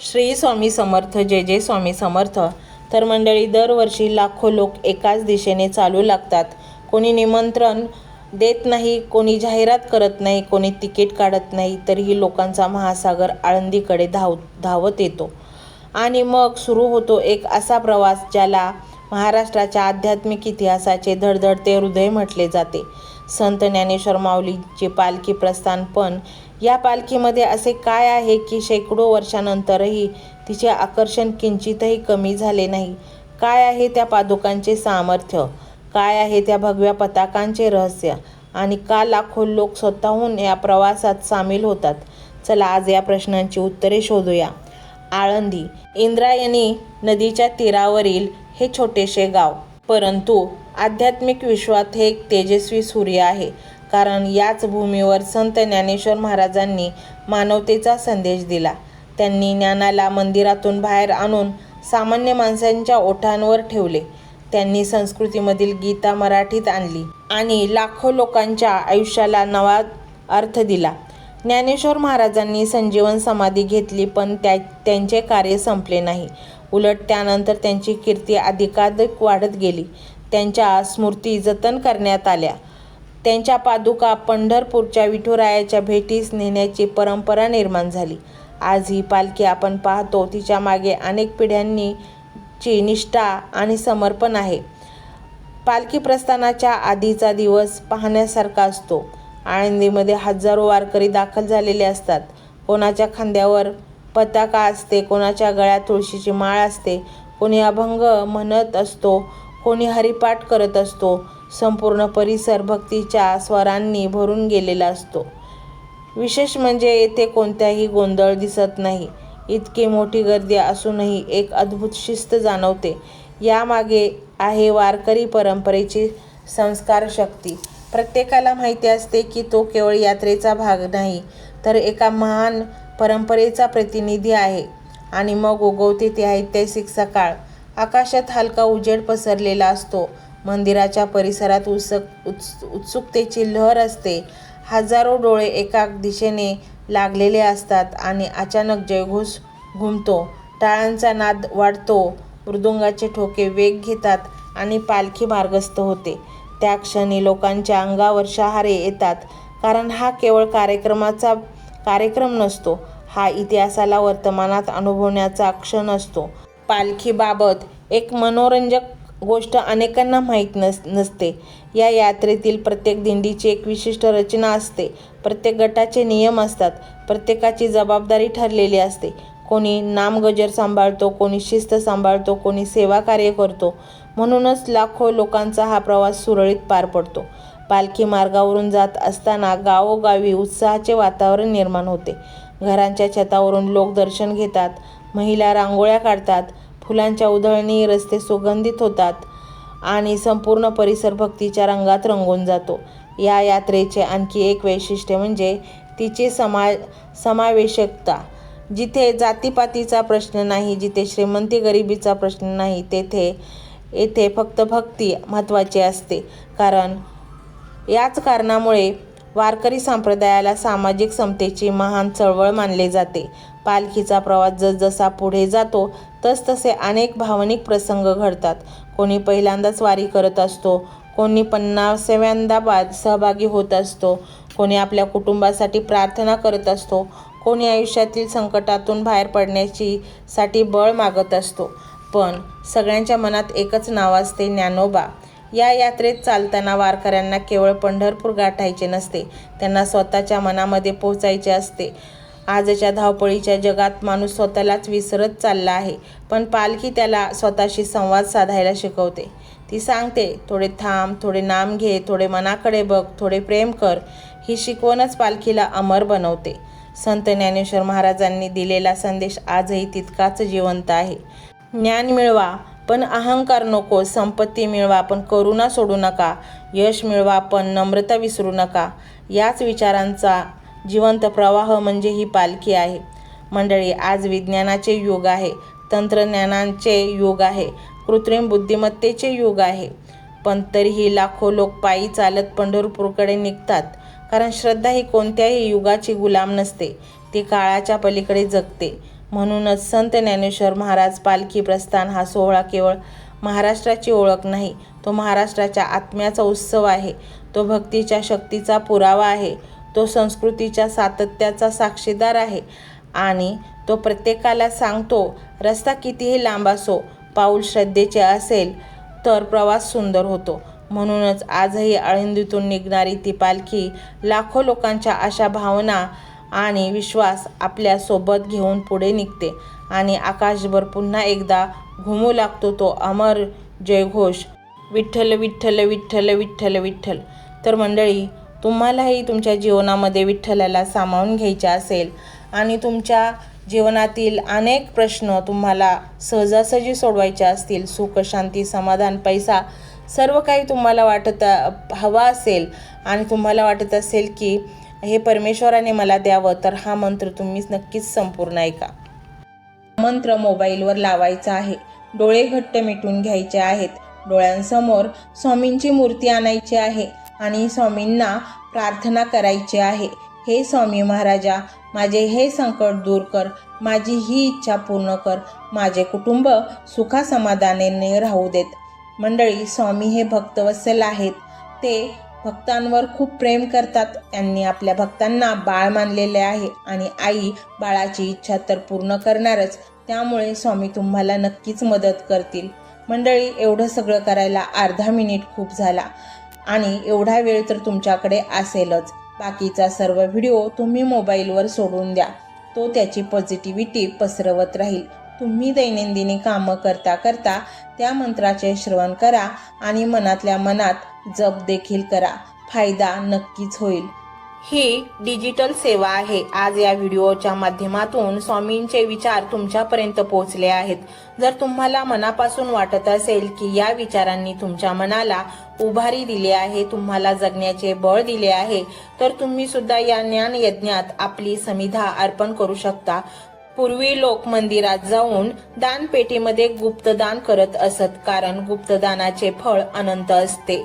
श्री स्वामी समर्थ. जय जय स्वामी समर्थ. तर मंडळी, दरवर्षी लाखो लोक एकाच दिशेने चालू लागतात. कोणी निमंत्रण देत नाही, कोणी जाहिरात करत नाही, कोणी तिकीट काढत नाही, तरीही लोकांचा महासागर आळंदीकडे धावत येतो. आणि मग सुरू होतो एक असा प्रवास ज्याला महाराष्ट्राच्या आध्यात्मिक इतिहासाचे धडधडते हृदय म्हटले जाते. संत ज्ञानेश्वर माऊलींची पालखी प्रस्थान. पण या पालखीमध्ये असे काय आहे की शेकडो वर्षांनंतरही तिचे आकर्षण किंचितही कमी झाले नाही? काय आहे त्या पादुकांचे सामर्थ्य? काय आहे त्या भगव्या पताकांचे रहस्य? आणि का लाखो लोक स्वतःहून या प्रवासात सामील होतात? चला आज या प्रश्नांची उत्तरे शोधूया. आळंदी, इंद्रायणी नदीच्या तीरावरील हे छोटेसे गाव, परंतु आध्यात्मिक विश्वात हे एक तेजस्वी सूर्य आहे. कारण याच भूमीवर संत ज्ञानेश्वर महाराजांनी मानवतेचा संदेश दिला. त्यांनी ज्ञानाला मंदिरातून बाहेर आणून सामान्य माणसांच्या ओठांवर ठेवले. त्यांनी संस्कृतीमधील गीता मराठीत आणली आणि लाखो लोकांच्या आयुष्याला नवा अर्थ दिला. ज्ञानेश्वर महाराजांनी संजीवन समाधी घेतली, पण त्यांचे कार्य संपले नाही. उलट त्यानंतर त्यांची कीर्ती अधिकाधिक वाढत गेली. त्यांच्या स्मृती जतन करण्यात आल्या. त्यांच्या पादुका पंढरपूरच्या विठुरायाच्या भेटीस नेण्याची परंपरा निर्माण झाली. आज ही पालखी आपण पाहतो, तिच्या मागे अनेक पिढ्यांची निष्ठा आणि समर्पण आहे. पालखी प्रस्थानाच्या आधीचा दिवस पाहण्यासारखा असतो. आळंदीमध्ये हजारो वारकरी दाखल झालेले असतात. कोणाच्या खांद्यावर पताका असते, कोणाच्या गळ्यात तुळशीची माळ असते, कोणी अभंग म्हणत असतो, कोणी हरिपाठ करत असतो. संपूर्ण परिसर भक्तीच्या स्वरांनी भरून गेलेला असतो. विशेष म्हणजे येथे कोणताही गोंधळ दिसत नाही. इतकी मोठी गर्दी असूनही एक अद्भुत शिस्त जाणवते. यामागे आहे वारकरी परंपरेची संस्कार शक्ती. प्रत्येकाला माहिती असते की तो केवळ यात्रेचा भाग नाही, तर एका महान परंपरेचा प्रतिनिधी आहे. आणि मग उगवते ती ऐतिहासिक सकाळ. आकाशात हलका उजेड पसरलेला असतो. मंदिराच्या परिसरात उत्सुकतेची लहर असते. हजारो डोळे एका दिशेने लागलेले असतात आणि अचानक जयघोष घुमतो. टाळ्यांचा नाद वाढतो, मृदुंगाचे ठोके वेग घेतात आणि पालखी मार्गस्थ होते. त्या क्षणी लोकांच्या अंगावर शहारे येतात. कारण हा केवळ कार्यक्रम नसतो, हा इतिहासाला वर्तमानात अनुभवण्याचा क्षण असतो. पालखीबाबत एक मनोरंजक गोष्ट अनेकांना माहीत नसते. या यात्रेतील प्रत्येक दिंडीची एक विशिष्ट रचना असते. प्रत्येक गटाचे नियम असतात. प्रत्येकाची जबाबदारी ठरलेली असते. कोणी नामगजर सांभाळतो, कोणी शिस्त सांभाळतो, कोणी सेवा कार्य करतो. म्हणूनच लाखो लोकांचा हा प्रवास सुरळीत पार पडतो. पालखी मार्गावरून जात असताना गावोगावी उत्साहाचे वातावरण निर्माण होते. घरांच्या छतावरून लोक दर्शन घेतात, महिला रांगोळ्या काढतात, फुलांच्या उधळणी रस्ते सुगंधित होतात आणि संपूर्ण परिसर भक्तीच्या रंगात रंगून जातो. या यात्रेचे आणखी एक वैशिष्ट्य म्हणजे तिची समावेशकता. जिथे जातीपातीचा प्रश्न नाही, जिथे श्रीमंती गरिबीचा प्रश्न नाही, येथे फक्त भक्ती महत्त्वाची असते. कारण याच कारणामुळे वारकरी संप्रदायाला सामाजिक समतेची महान चळवळ मानले जाते. पालखीचा प्रवास जसजसा पुढे जातो तसतसे अनेक भावनिक प्रसंग घडतात. कोणी पहिल्यांदाच वारी करत असतो, कोणी 50व्यांदा सहभागी होत असतो, कोणी आपल्या कुटुंबासाठी प्रार्थना करत असतो, कोणी आयुष्यातील संकटातून बाहेर पडण्यासाठी बळ मागत असतो. पण सगळ्यांच्या मनात एकच नाव असते, ज्ञानोबा. या यात्रेत चालताना वारकऱ्यांना केवळ पंढरपूर गाठायचे नसते, त्यांना स्वतःच्या मनामध्ये पोहोचायचे असते. आजच्या धावपळीच्या जगात माणूस स्वतःलाच विसरत चालला आहे, पण पालखी त्याला स्वतःशी संवाद साधायला शिकवते. ती सांगते, थोडे थांब, थोडे नाम घे, थोडे मनाकडे बघ, थोडे प्रेम कर. ही शिकवणच पालखीला अमर बनवते. संत ज्ञानेश्वर महाराजांनी दिलेला संदेश आजही तितकाच जिवंत आहे. ज्ञान मिळवा पण अहंकार नको, संपत्ती मिळवा पण करुणा सोडू नका, यश मिळवा पण नम्रता विसरू नका. याच विचारांचा जिवंत प्रवाह म्हणजे ही पालखी आहे. मंडळी, आज विज्ञानाचे युग आहे, तंत्रज्ञानाचे युग आहे, कृत्रिम बुद्धिमत्तेचे युग आहे. पण तरीही लाखो लोक पायी चालत पंढरपूरकडे निघतात. कारण श्रद्धा ही कोणत्याही युगाची गुलाम नसते, ती काळाच्या पलीकडे जगते. म्हणूनच संत ज्ञानेश्वर महाराज पालखी प्रस्थान हा सोहळा केवळ महाराष्ट्राची ओळख नाही, तो महाराष्ट्राच्या आत्म्याचा उत्सव आहे, तो भक्तीच्या शक्तीचा पुरावा आहे, तो संस्कृतीच्या सातत्याचा साक्षीदार आहे आणि तो प्रत्येकाला सांगतो, रस्ता कितीही लांब असो, पाऊल श्रद्धेचे असेल तर प्रवास सुंदर होतो. म्हणूनच आजही आळंदीतून निघणारी ती पालखी लाखो लोकांच्या आशा, भावना आणि विश्वास आपल्या सोबत घेऊन पुढे निघते आणि आकाशभर पुन्हा एकदा घुमू लागतो तो अमर जयघोष, विठ्ठल विठ्ठल विठ्ठल विठ्ठल विठ्ठल. तर मंडळी, तुम्हालाही तुमच्या जीवनामध्ये विठ्ठलाला सामावून घ्यायचे असेल आणि तुमच्या जीवनातील अनेक प्रश्न तुम्हाला सहजासहजी सोडवायचे असतील, सुख, शांती, समाधान, पैसा, सर्व काही तुम्हाला हवा असेल आणि तुम्हाला वाटत असेल की हे परमेश्वराने मला द्यावं, तर हा मंत्र तुम्ही नक्कीच संपूर्ण ऐका. मंत्र मोबाईलवर लावायचा आहे. डोळे घट्ट मिटून घ्यायचे आहेत. डोळ्यांसमोर स्वामींची मूर्ती आणायची आहे आणि स्वामींना प्रार्थना करायची आहे. हे स्वामी महाराजा, माझे हे संकट दूर कर, माझी ही इच्छा पूर्ण कर, माझे कुटुंब सुखासमाधानाने राहू देत. मंडळी, स्वामी हे भक्तवत्सल आहेत. ते भक्तांवर खूप प्रेम करतात. त्यांनी आपल्या भक्तांना बाळ मानलेले आहे आणि आई बाळाची इच्छा तर पूर्ण करणारच. त्यामुळे स्वामी तुम्हाला नक्कीच मदत करतील. मंडळी, एवढं सगळं करायला अर्धा मिनिट खूप झाला आणि एवढा वेळ तर तुमच्याकडे असेलच. बाकीचा सर्व व्हिडिओ तुम्ही मोबाईलवर सोडून द्या. तो त्याची पॉझिटिव्हिटी पसरवत राहील. तुम्ही दैनंदिनी कामं करता करता त्या मंत्राचे श्रवण करा आणि मनातल्या मनात जप देखील करा. फायदा नक्कीच होईल. ही डिजिटल सेवा आहे. आज या व्हिडिओच्या माध्यमातून स्वामींचे विचार तुमच्यापर्यंत पोहोचले आहेत. जर तुम्हाला मनापासून वाटत असेल की या विचारांनी तुमच्या मनाला उभारी दिली आहे, तुम्हाला जगण्याचे बळ दिले आहे, तर तुम्ही सुद्धा या ज्ञान यज्ञात आपली समिधा अर्पण करू शकता. पूर्वी लोक मंदिरात जाऊन दानपेटीमध्ये गुप्तदान करत असत, कारण गुप्तदानाचे फळ अनंत असते.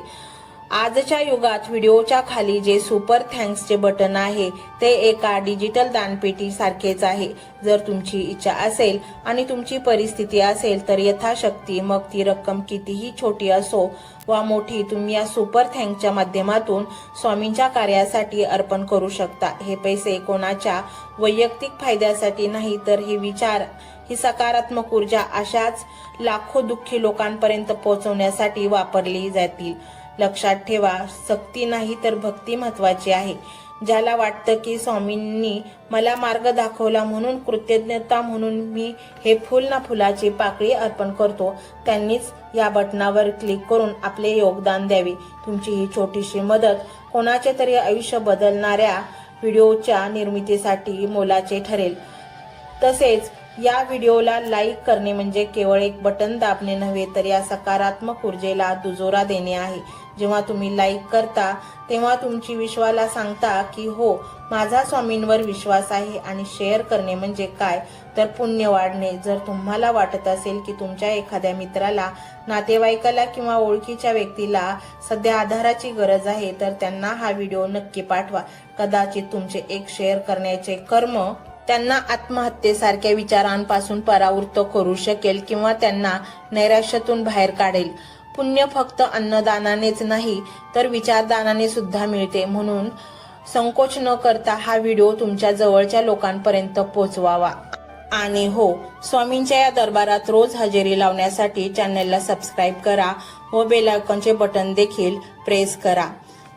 आजच्या युगात व्हिडिओच्या खाली जे सुपर थँक्सचे बटन आहे ते एका डिजिटल दानपेटी सारखेच आहे. जर तुमची इच्छा असेल आणि तुमची परिस्थिती असेल तर यथाशक्ती, मग ती रक्कम कितीही छोटी असो वा मोठी, तुम्ही या सुपर थँक्सच्या माध्यमातून स्वामींच्या कार्यासाठी अर्पण करू शकता. हे पैसे कोणाच्या वैयक्तिक फायद्यासाठी नाही, तर हे विचार, ही सकारात्मक ऊर्जा अशाच लाखो दुःखी लोकांपर्यंत पोहोचवण्यासाठी वापरली जातील. लक्षात ठेवा, सक्ती नाही तर भक्ती महत्वाची आहे. ज्याला वाटतं की स्वामींनी मला मार्ग दाखवला म्हणून कृतज्ञता म्हणून मी हे फुल ना फुलाची पाकळी अर्पण करतो, त्यांनीच या बटनावर क्लिक करून आपले योगदान द्यावे. तुमची ही छोटीशी मदत कोणाचे तरी आयुष्य बदलणाऱ्या व्हिडिओच्या निर्मितीसाठी मोलाचे ठरेल. तसेच या व्हिडिओला लाईक करणे म्हणजे केवळ एक बटन दाबणे नव्हे, तर या सकारात्मक ऊर्जेला दुजोरा देणे आहे. जेव्हा तुम्ही लाईक करता तेव्हा तुमची विश्वाला सांगता की हो, माझा स्वामींवर विश्वास आहे. आणि शेअर करणे म्हणजे काय, तर पुण्य वाढणे. जर तुम्हाला वाटत असेल की तुमच्या एखाद्या मित्राला, नातेवाईकाला किंवा ओळखीच्या व्यक्तीला सध्या आधाराची गरज आहे, तर त्यांना हा व्हिडिओ नक्की पाठवा. कदाचित तुमचे एक शेअर करण्याचे कर्म त्यांना आत्महत्येसारख्या विचारांपासून परावृत्त करू शकेल किंवा त्यांना नैराश्यातून बाहेर काढेल. पुण्य फक्त अन्नदानानेच नाही तर विचारदानाने सुद्धा मिळते. म्हणून संकोच न करता हा व्हिडिओ तुमच्या जवळच्या लोकांपर्यंत पोहोचवावा. आणि हो, स्वामींच्या या दरबारात रोज हजेरी लावण्यासाठी चॅनलला सबस्क्राईब करा व बेल आयकॉनचे बटन देखील प्रेस करा.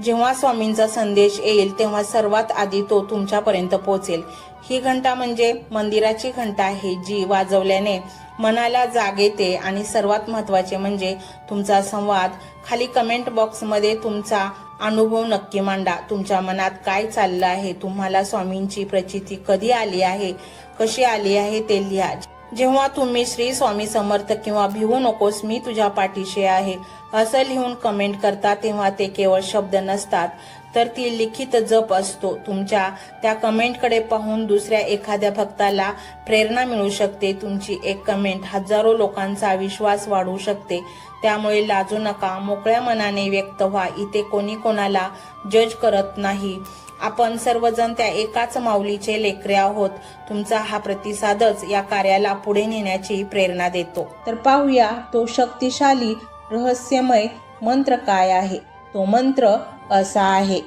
जेव्हा स्वामींचा संदेश येईल तेव्हा सर्वात आधी तो तुमच्यापर्यंत पोहोचेल. ही घंटा म्हणजे मंदिराची घंटा आहे, जी वाजवल्याने मनाला जाग येते. आणि सर्वात महत्त्वाचे म्हणजे तुमचा संवाद. खाली कमेंट बॉक्समध्ये तुमचा अनुभव नक्की मांडा. तुमच्या मनात काय चाललं आहे, तुम्हाला स्वामींची प्रचिती कधी आली आहे, कशी आली आहे ते लिहा. जेव्हा तुम्ही श्री स्वामी समर्थ किंवा भिवू नकोस मी तुझ्या पाठीशी आहे असं लिहून कमेंट करता, तेव्हा ते केवळ शब्द नसतात, तर ती लिखित जप असतो. तुमच्या त्या कमेंटकडे पाहून दुसऱ्या एखाद्या भक्ताला प्रेरणा मिळू शकते. तुमची एक कमेंट हजारो लोकांचा विश्वास वाढवू शकते. त्यामुळे लाजू नका, मोकळ्या मनाने व्यक्त व्हा. इथे कोणी कोणाला जज करत नाही आपण सर्वजण त्या एकाच माऊलीचे लेकरे आहोत. तुमचा हा प्रतिसादच या कार्याला पुढे नेण्याची प्रेरणा देतो. तर पाहूया तो शक्तिशाली रहस्यमय मंत्र काय आहे. तो मंत्र असा आहे.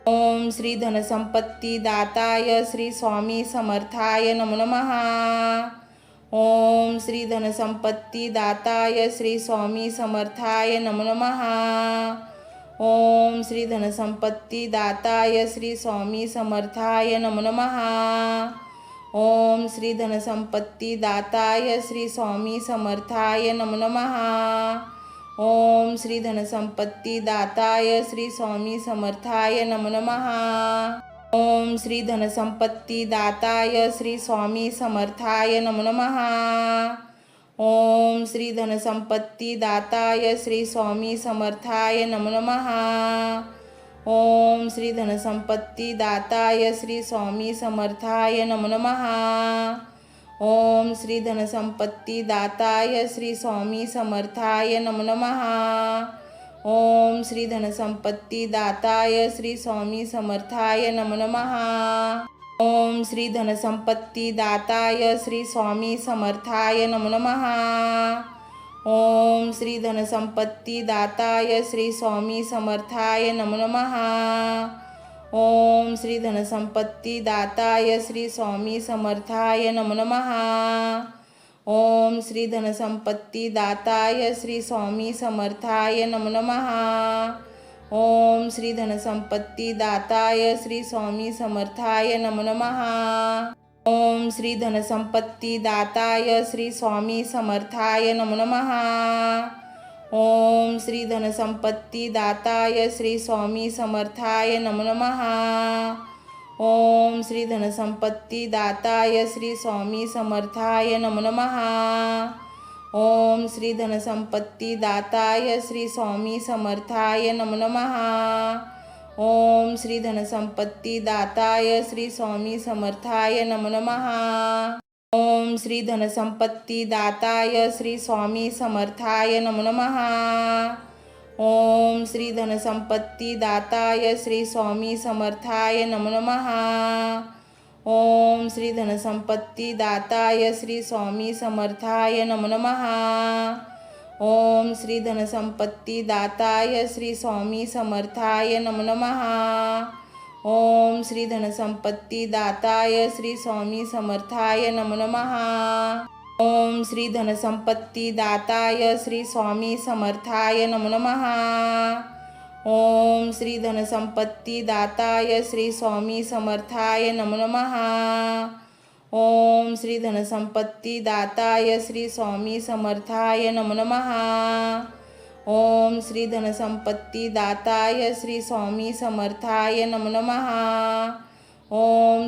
ओम श्री धनसंपत्ती दाताय श्री स्वामी समर्थाय नमो नमः. ओम श्री धनसंपत्ती दाताय श्री स्वामी समर्थाय नमो नमः. ओम श्री धनसंपत्ती दाताय श्री स्वामी समर्थाय नमो नमः. ओम श्री धनसंपत्ती दाताय श्री स्वामी समर्थाय नमो नमः. ओम श्री धनसंपत्ती दाताय श्री स्वामी समर्थाय नमो नमः. ओम श्री धनसंपत्ती दाताय श्री स्वामी समर्थाय नमो नमः. ओम श्री धनसंपत्ती दाताय श्री स्वामी समर्थाय नमो नमः. ओम श्री धनसंपत्ती दाताय श्री स्वामी समर्थाय नमो नमः. ओम श्री धनसंपत्ती दाताय श्री स्वामी समर्थाय नमो नमः. ओम श्री धनसंपत्ती दाताय श्री स्वामी समर्थाय नमो नमः. ओम श्री धनसंपत्ती दाताय श्री स्वामी समर्थाय नमो नमः. ओम श्री धनसंपत्ती दाताय श्री स्वामी समर्थाय नमो नमः. ओम श्री धनसंपत्ती दाताय श्री स्वामी समर्थाय नमो नमः. ओम श्री धनसंपत्ती दाताय श्री स्वामी समर्थाय नमो नमः. ओम श्री धनसंपत्ती दाताय श्री स्वामी समर्थाय नमो नमः. ओम श्री धनसंपत्ती दाताय श्री स्वामी समर्थाय नमो नमः. ओम श्री धनसंपत्ती दाताय श्री स्वामी समर्थाय नमो नमः. ओम श्री धनसंपत्ती दाताय श्री स्वामी समर्थाय नमो नमः. ओम श्री धनसंपत्ती दाताय श्री स्वामी समर्थाय नमो नमः. ओम श्री धनसंपत्ती दाताय श्री स्वामी समर्थाय नमो नमः. ओम श्री धनसंपत्ती दाताय श्री स्वामी समर्थाय नमो नमः. ओम श्री धनसंपत्ती दाताय श्री स्वामी समर्थाय नमो नमः. ओम श्री धनसंपत्ती दाताय श्री स्वामी समर्थाय नमो नमः. ओम श्री धनसंपत्ती दाताय श्री स्वामी समर्थाय नमो नमः. ओम श्री धनसंपत्ती दाताय श्री स्वामी समर्थाय नमो नमः. ओम श्री धनसंपत्ती दाताय श्री स्वामी समर्थाय नमो नमः. ओम श्री धनसंपत्ती दाताय श्री स्वामी समर्थाय नमो नमः. ओम श्री धनसंपत्ती दाताय श्री स्वामी समर्थाय नमो नमः. ओम श्री धनसंपत्ती दाताय श्री स्वामी समर्थाय नमो नमः. ओम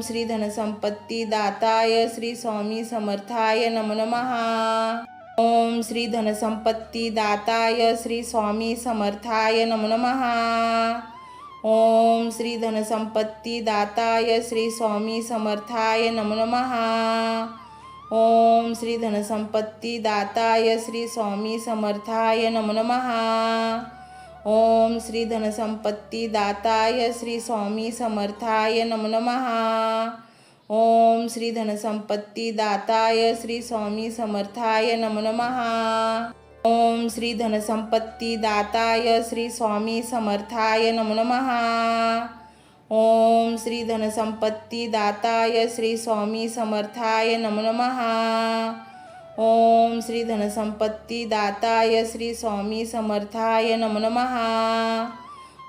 श्री धनसंपत्ती दाताय श्री स्वामी समर्थाय नमो नमः. ओम श्री धनसंपत्ती दाताय श्री स्वामी समर्थाय नमो नमः. ओम श्री धनसंपत्ती दाताय श्री स्वामी समर्थाय नमो नमः. ओम श्री धनसंपत्ती दाताय श्री स्वामी समर्थाय नमो नमः. ओम श्री धनसंपत्ती दाताय श्री स्वामी समर्थाय नमो नमः. ओम श्री धनसंपत्ती दाताय श्री स्वामी समर्थाय नमो नमः. ओम श्री धनसंपत्ती दाताय श्री स्वामी समर्थाय नमो नमः. ओम श्री धनसंपत्ती दाताय श्री स्वामी समर्थाय नमो नमः. ओम श्री धनसंपत्ती दाताय श्री स्वामी समर्थाय नमो नमः.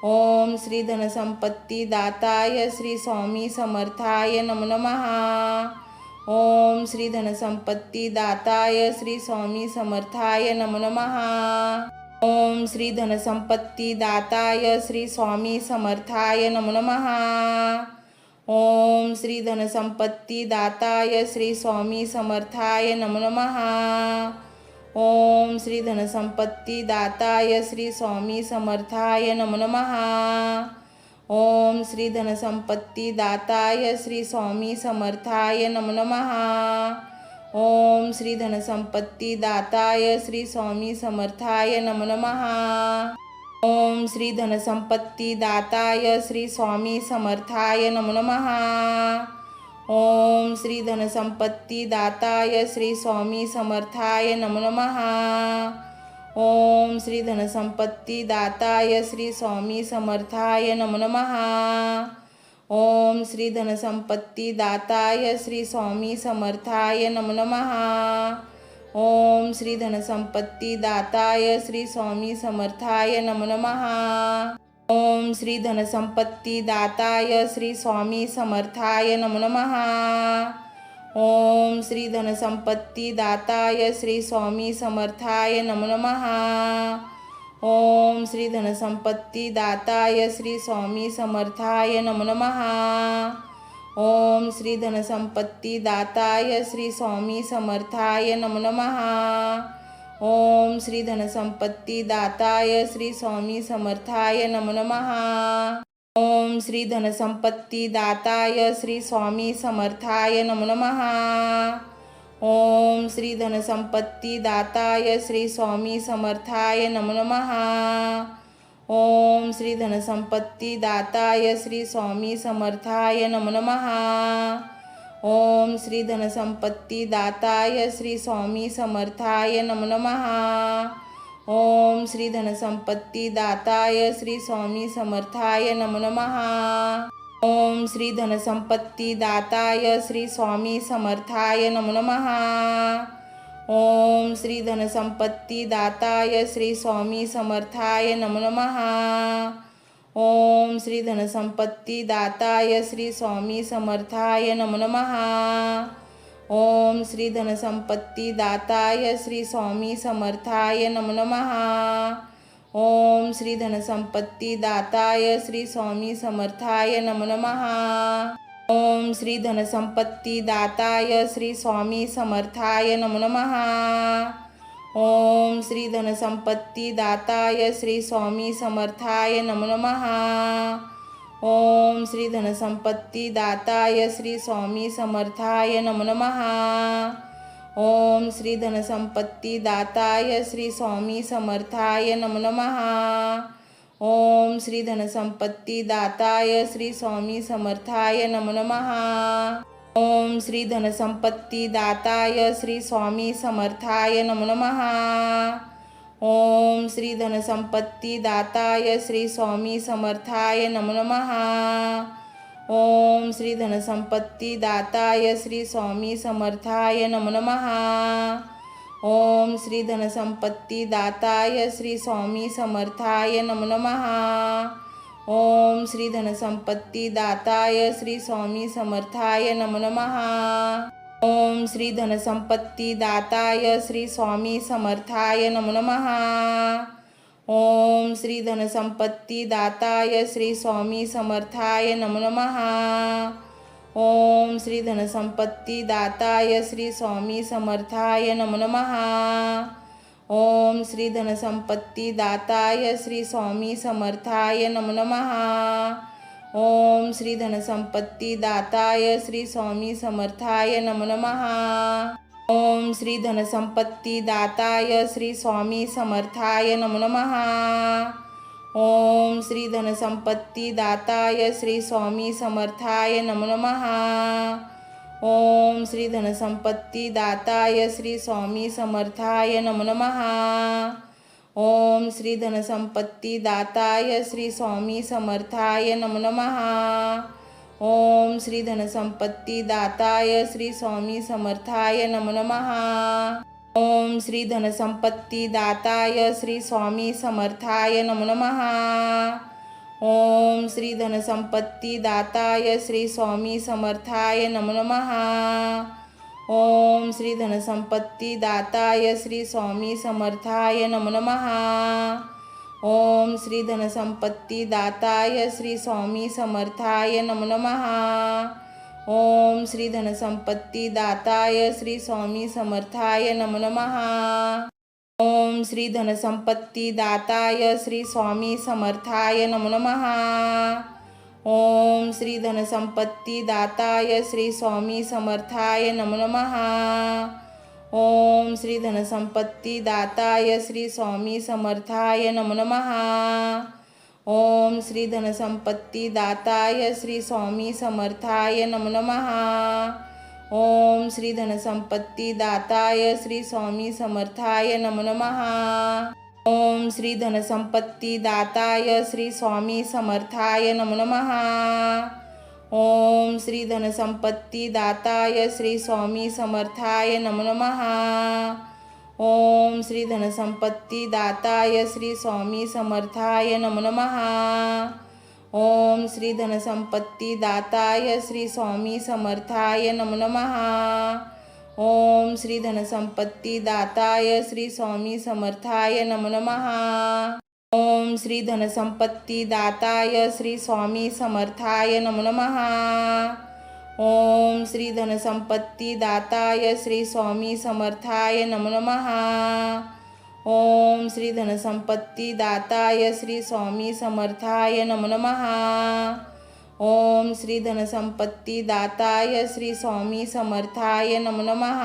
ओम श्री धनसंपत्ती दाताय श्री स्वामी समर्थाय नमो नमः. ओम श्री धनसंपत्ती दाताय श्री स्वामी समर्थाय नमो नमः. ओम श्री धनसंपत्ती दाताय श्री स्वामी समर्थाय नमो नमः. ओम श्री धनसंपत्ती दाताय श्री स्वामी समर्थाय नमो नमः. ओम श्री धनसंपत्ती दाताय श्री स्वामी समर्थाय नमो नमः. ओम श्री धनसंपत्ती दाताय श्री स्वामी समर्थाय नमो नमः. ओम श्री धनसंपत्तीदाताय श्री स्वामी समर्थाय नमो नमः। ओम श्री धनसंपत्तीदाताय श्री स्वामी समर्थाय नमो नमः। ओम श्री धनसंपत्तीदाताय श्री स्वामी समर्थाय नमो नमः। ओम श्री धनसंपत्तीदाताय श्री स्वामी समर्थाय नमो नमः। ओम श्री धनसंपत्तीदाताय श्री स्वामी समर्थाय नमो नमः। ओम श्री धनसंपत्तीदाताय श्री स्वामी समर्थाय नमो नमः। ओम श्री धनसंपत्तीदाताय श्री स्वामी समर्थाय नमो नमः। ओम श्री धनसंपत्तीदाताय श्री स्वामी समर्थाय नमो नमः। ओम श्री धनसंपत्तीदाताय श्री स्वामी समर्थाय नमो नमः। ओम श्री धनसंपत्तीदाताय श्री स्वामी समर्थाय नमो नमः। ओम श्री धनसंपत्तीदाताय श्री स्वामी समर्थाय नमो नमः। ओम श्री धनसंपत्तीदाताय श्री स्वामी समर्थाय नमो नमः। ओम श्री धनसंपत्तीदाताय श्री स्वामी समर्थाय नमो नमः। ओम श्री धनसंपत्तीदाताय श्री स्वामी समर्थाय नमो नमः। ओम श्री धनसंपत्तीदाताय श्री स्वामी समर्थाय नमो नमः। ओम श्री धनसंपत्तीदाताय श्री स्वामी समर्थाय नमो नमः। ओम श्री धनसंपत्तीदाताय श्री स्वामी समर्थाय नमो नमः। ओम श्री धनसंपत्तीदाताय श्री स्वामी समर्थाय नमो नमः। ओम श्री धनसंपत्तीदाताय श्री स्वामी समर्थाय नमो नमः। ओम श्री धनसंपत्तीदाताय श्री स्वामी समर्थाय नमो नमः। ओम श्री धनसंपत्तीदाताय श्री स्वामी समर्थाय नमो नमः। ओम श्री धनसंपत्तीदाताय श्री स्वामी समर्थाय नमो नमः। ओम श्री धनसंपत्तीदाताय श्री स्वामी समर्थाय नमो नमः। ओम श्री धनसंपत्तीदाताय श्री स्वामी समर्थाय नमो नमः। ओम श्री धनसंपत्तीदाताय श्री स्वामी समर्थाय नमो नमः। ओम श्री धनसंपत्तीदाताय श्री स्वामी समर्थाय नमो नमः। ओम श्री धनसंपत्तीदाताय श्री स्वामी समर्थाय नमो नमः। ओम श्री धनसंपत्तीदाताय श्री स्वामी समर्थाय नमो नमः। ओम श्री धनसंपत्तीदाताय श्री स्वामी समर्थाय नमो नमः। ओम श्री धनसंपत्तीदाताय श्री स्वामी समर्थाय नमो नमः। ओम श्री धनसंपत्तीदाताय श्री स्वामी समर्थाय नमो नमः। ओम श्री धनसंपत्तीदाताय श्री स्वामी समर्थाय नमो नमः। ओम श्री धनसंपत्तीदाताय श्री स्वामी समर्थाय नमो नमः। ओम श्री धनसंपत्तीदाताय श्री स्वामी समर्थाय नमो नमः। ओम श्री धनसंपत्तीदाताय श्री स्वामी समर्थाय नमो नमः। ओम श्री धनसंपत्तीदाताय श्री स्वामी समर्थाय नमो नमः। ओम श्री धनसंपत्तीदाताय श्री स्वामी समर्थाय नमो नमः। ओम श्री धनसंपत्तीदाताय श्री स्वामी समर्थाय नमो नमः। ओम श्री धनसंपत्तीदाताय श्री स्वामी समर्थाय नमो नमः। ओम श्री धनसंपत्तीदाताय श्री स्वामी समर्थाय नमो नमः। ओम श्री धनसंपत्तीदाताय श्री स्वामी समर्थाय नमो नमः। ओम श्री धनसंपत्तीदाताय श्री स्वामी समर्थाय नमो नमः। ओम श्री धनसंपत्तीदाताय श्री स्वामी समर्थाय नमो नमः। ओम श्री धनसंपत्तीदाताय श्री स्वामी समर्थाय नमो नमः। ओम श्री धनसंपत्तीदाताय श्री स्वामी समर्थाय नमो नमः। ओम श्री धनसंपत्तीदाताय श्री स्वामी समर्थाय नमो नमः। ओम श्री धनसंपत्तीदाताय श्री स्वामी समर्थाय नमो नमः। ओम श्री धनसंपत्तीदाताय श्री स्वामी समर्थाय नमो नमः। ओम श्री धनसंपत्ती दाताय श्री स्वामी समर्थाय नमो नमः। ओम श्री धनसंपत्ती दाताय श्री स्वामी समर्थाय नमो नमः। ओम श्री धनसंपत्ती दाताय श्री स्वामी समर्थाय नमो नमः। ओम श्री धनसंपत्ती दाताय श्री स्वामी समर्थाय नमो नमः। ओम श्री धनसंपत्ती दाताय श्री स्वामी समर्थाय नमो नमः। ओम श्री धनसंपत्ती दाताय श्री स्वामी समर्थाय नमो नमः। ओम श्री धनसंपत्ती दाताय श्री स्वामी समर्थाय नमो नमः। ओम श्री धनसंपत्ती दाताय श्री स्वामी समर्थाय नमो नमः। ओम श्री धनसंपत्ती दाताय श्री स्वामी समर्थाय नमो नमः। ओम श्री धनसंपत्ती दाताय श्री स्वामी समर्थाय नमो नमः। ओम श्री धनसंपत्ती दाताय श्री स्वामी समर्थाय नमो नमः। ओम श्री धनसंपत्ती दाताय श्री स्वामी समर्थाय नमो नमः।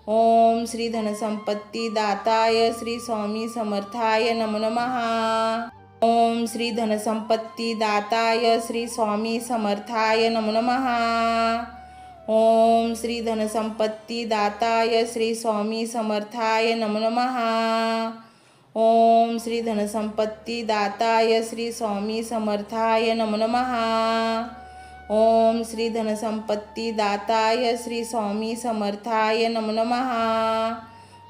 ओम श्री धनसंपत्ती दाताय श्री स्वामी समर्थाय नमो नमः। ओम श्री धनसंपत्ती दाताय श्री स्वामी समर्थाय नमो नमः। ओम श्री धनसंपत्ती दाताय श्री स्वामी समर्थाय नमो नमः। ओम श्री धनसंपत्ती दाताय श्री स्वामी समर्थाय नमो नमः। ओम श्री धनसंपत्ती दाताय श्री स्वामी समर्थाय नमो नमः।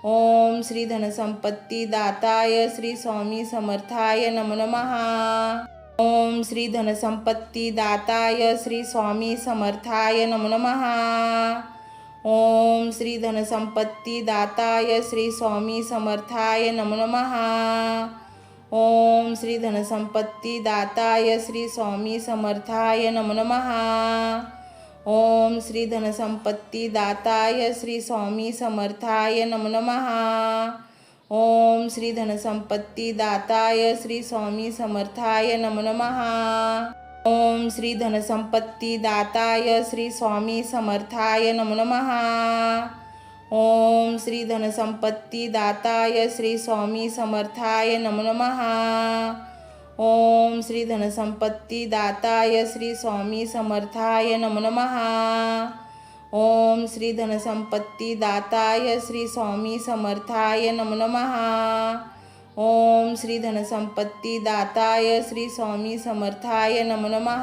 ओम श्री धनसंपत्ती दाताय श्री स्वामी समर्थाय नमो नमः। ओम श्री धनसंपत्ती दाताय श्री स्वामी समर्थाय नमो नमः। ओम श्री धनसंपत्ती दाताय श्री स्वामी समर्थाय नमो नमः। ओम श्री धनसंपत्ती दाताय श्री स्वामी समर्थाय नमो नमः। ओम श्री धनसंपत्ती दाताय श्री स्वामी समर्थाय नमो नमः। ओम श्री धनसंपत्ती दाताय श्री स्वामी समर्थाय नमो नमः। ओम श्री धनसंपत्ती दाताय श्री स्वामी समर्थाय नमो नमः। ओम श्री धनसंपत्ती दाताय श्री स्वामी समर्थाय नमो नमः। ओम श्री धनसंपत्ती दाताय श्री स्वामी समर्थाय नमो नमः। ओम श्री धनसंपत्ती दाताय श्री स्वामी समर्थाय नमो नमः। ओम श्री धनसंपत्ती दाताय श्री स्वामी समर्थाय नमो नमः। ओम श्री धनसंपत्ती दाताय श्री स्वामी समर्थाय नमो नमः।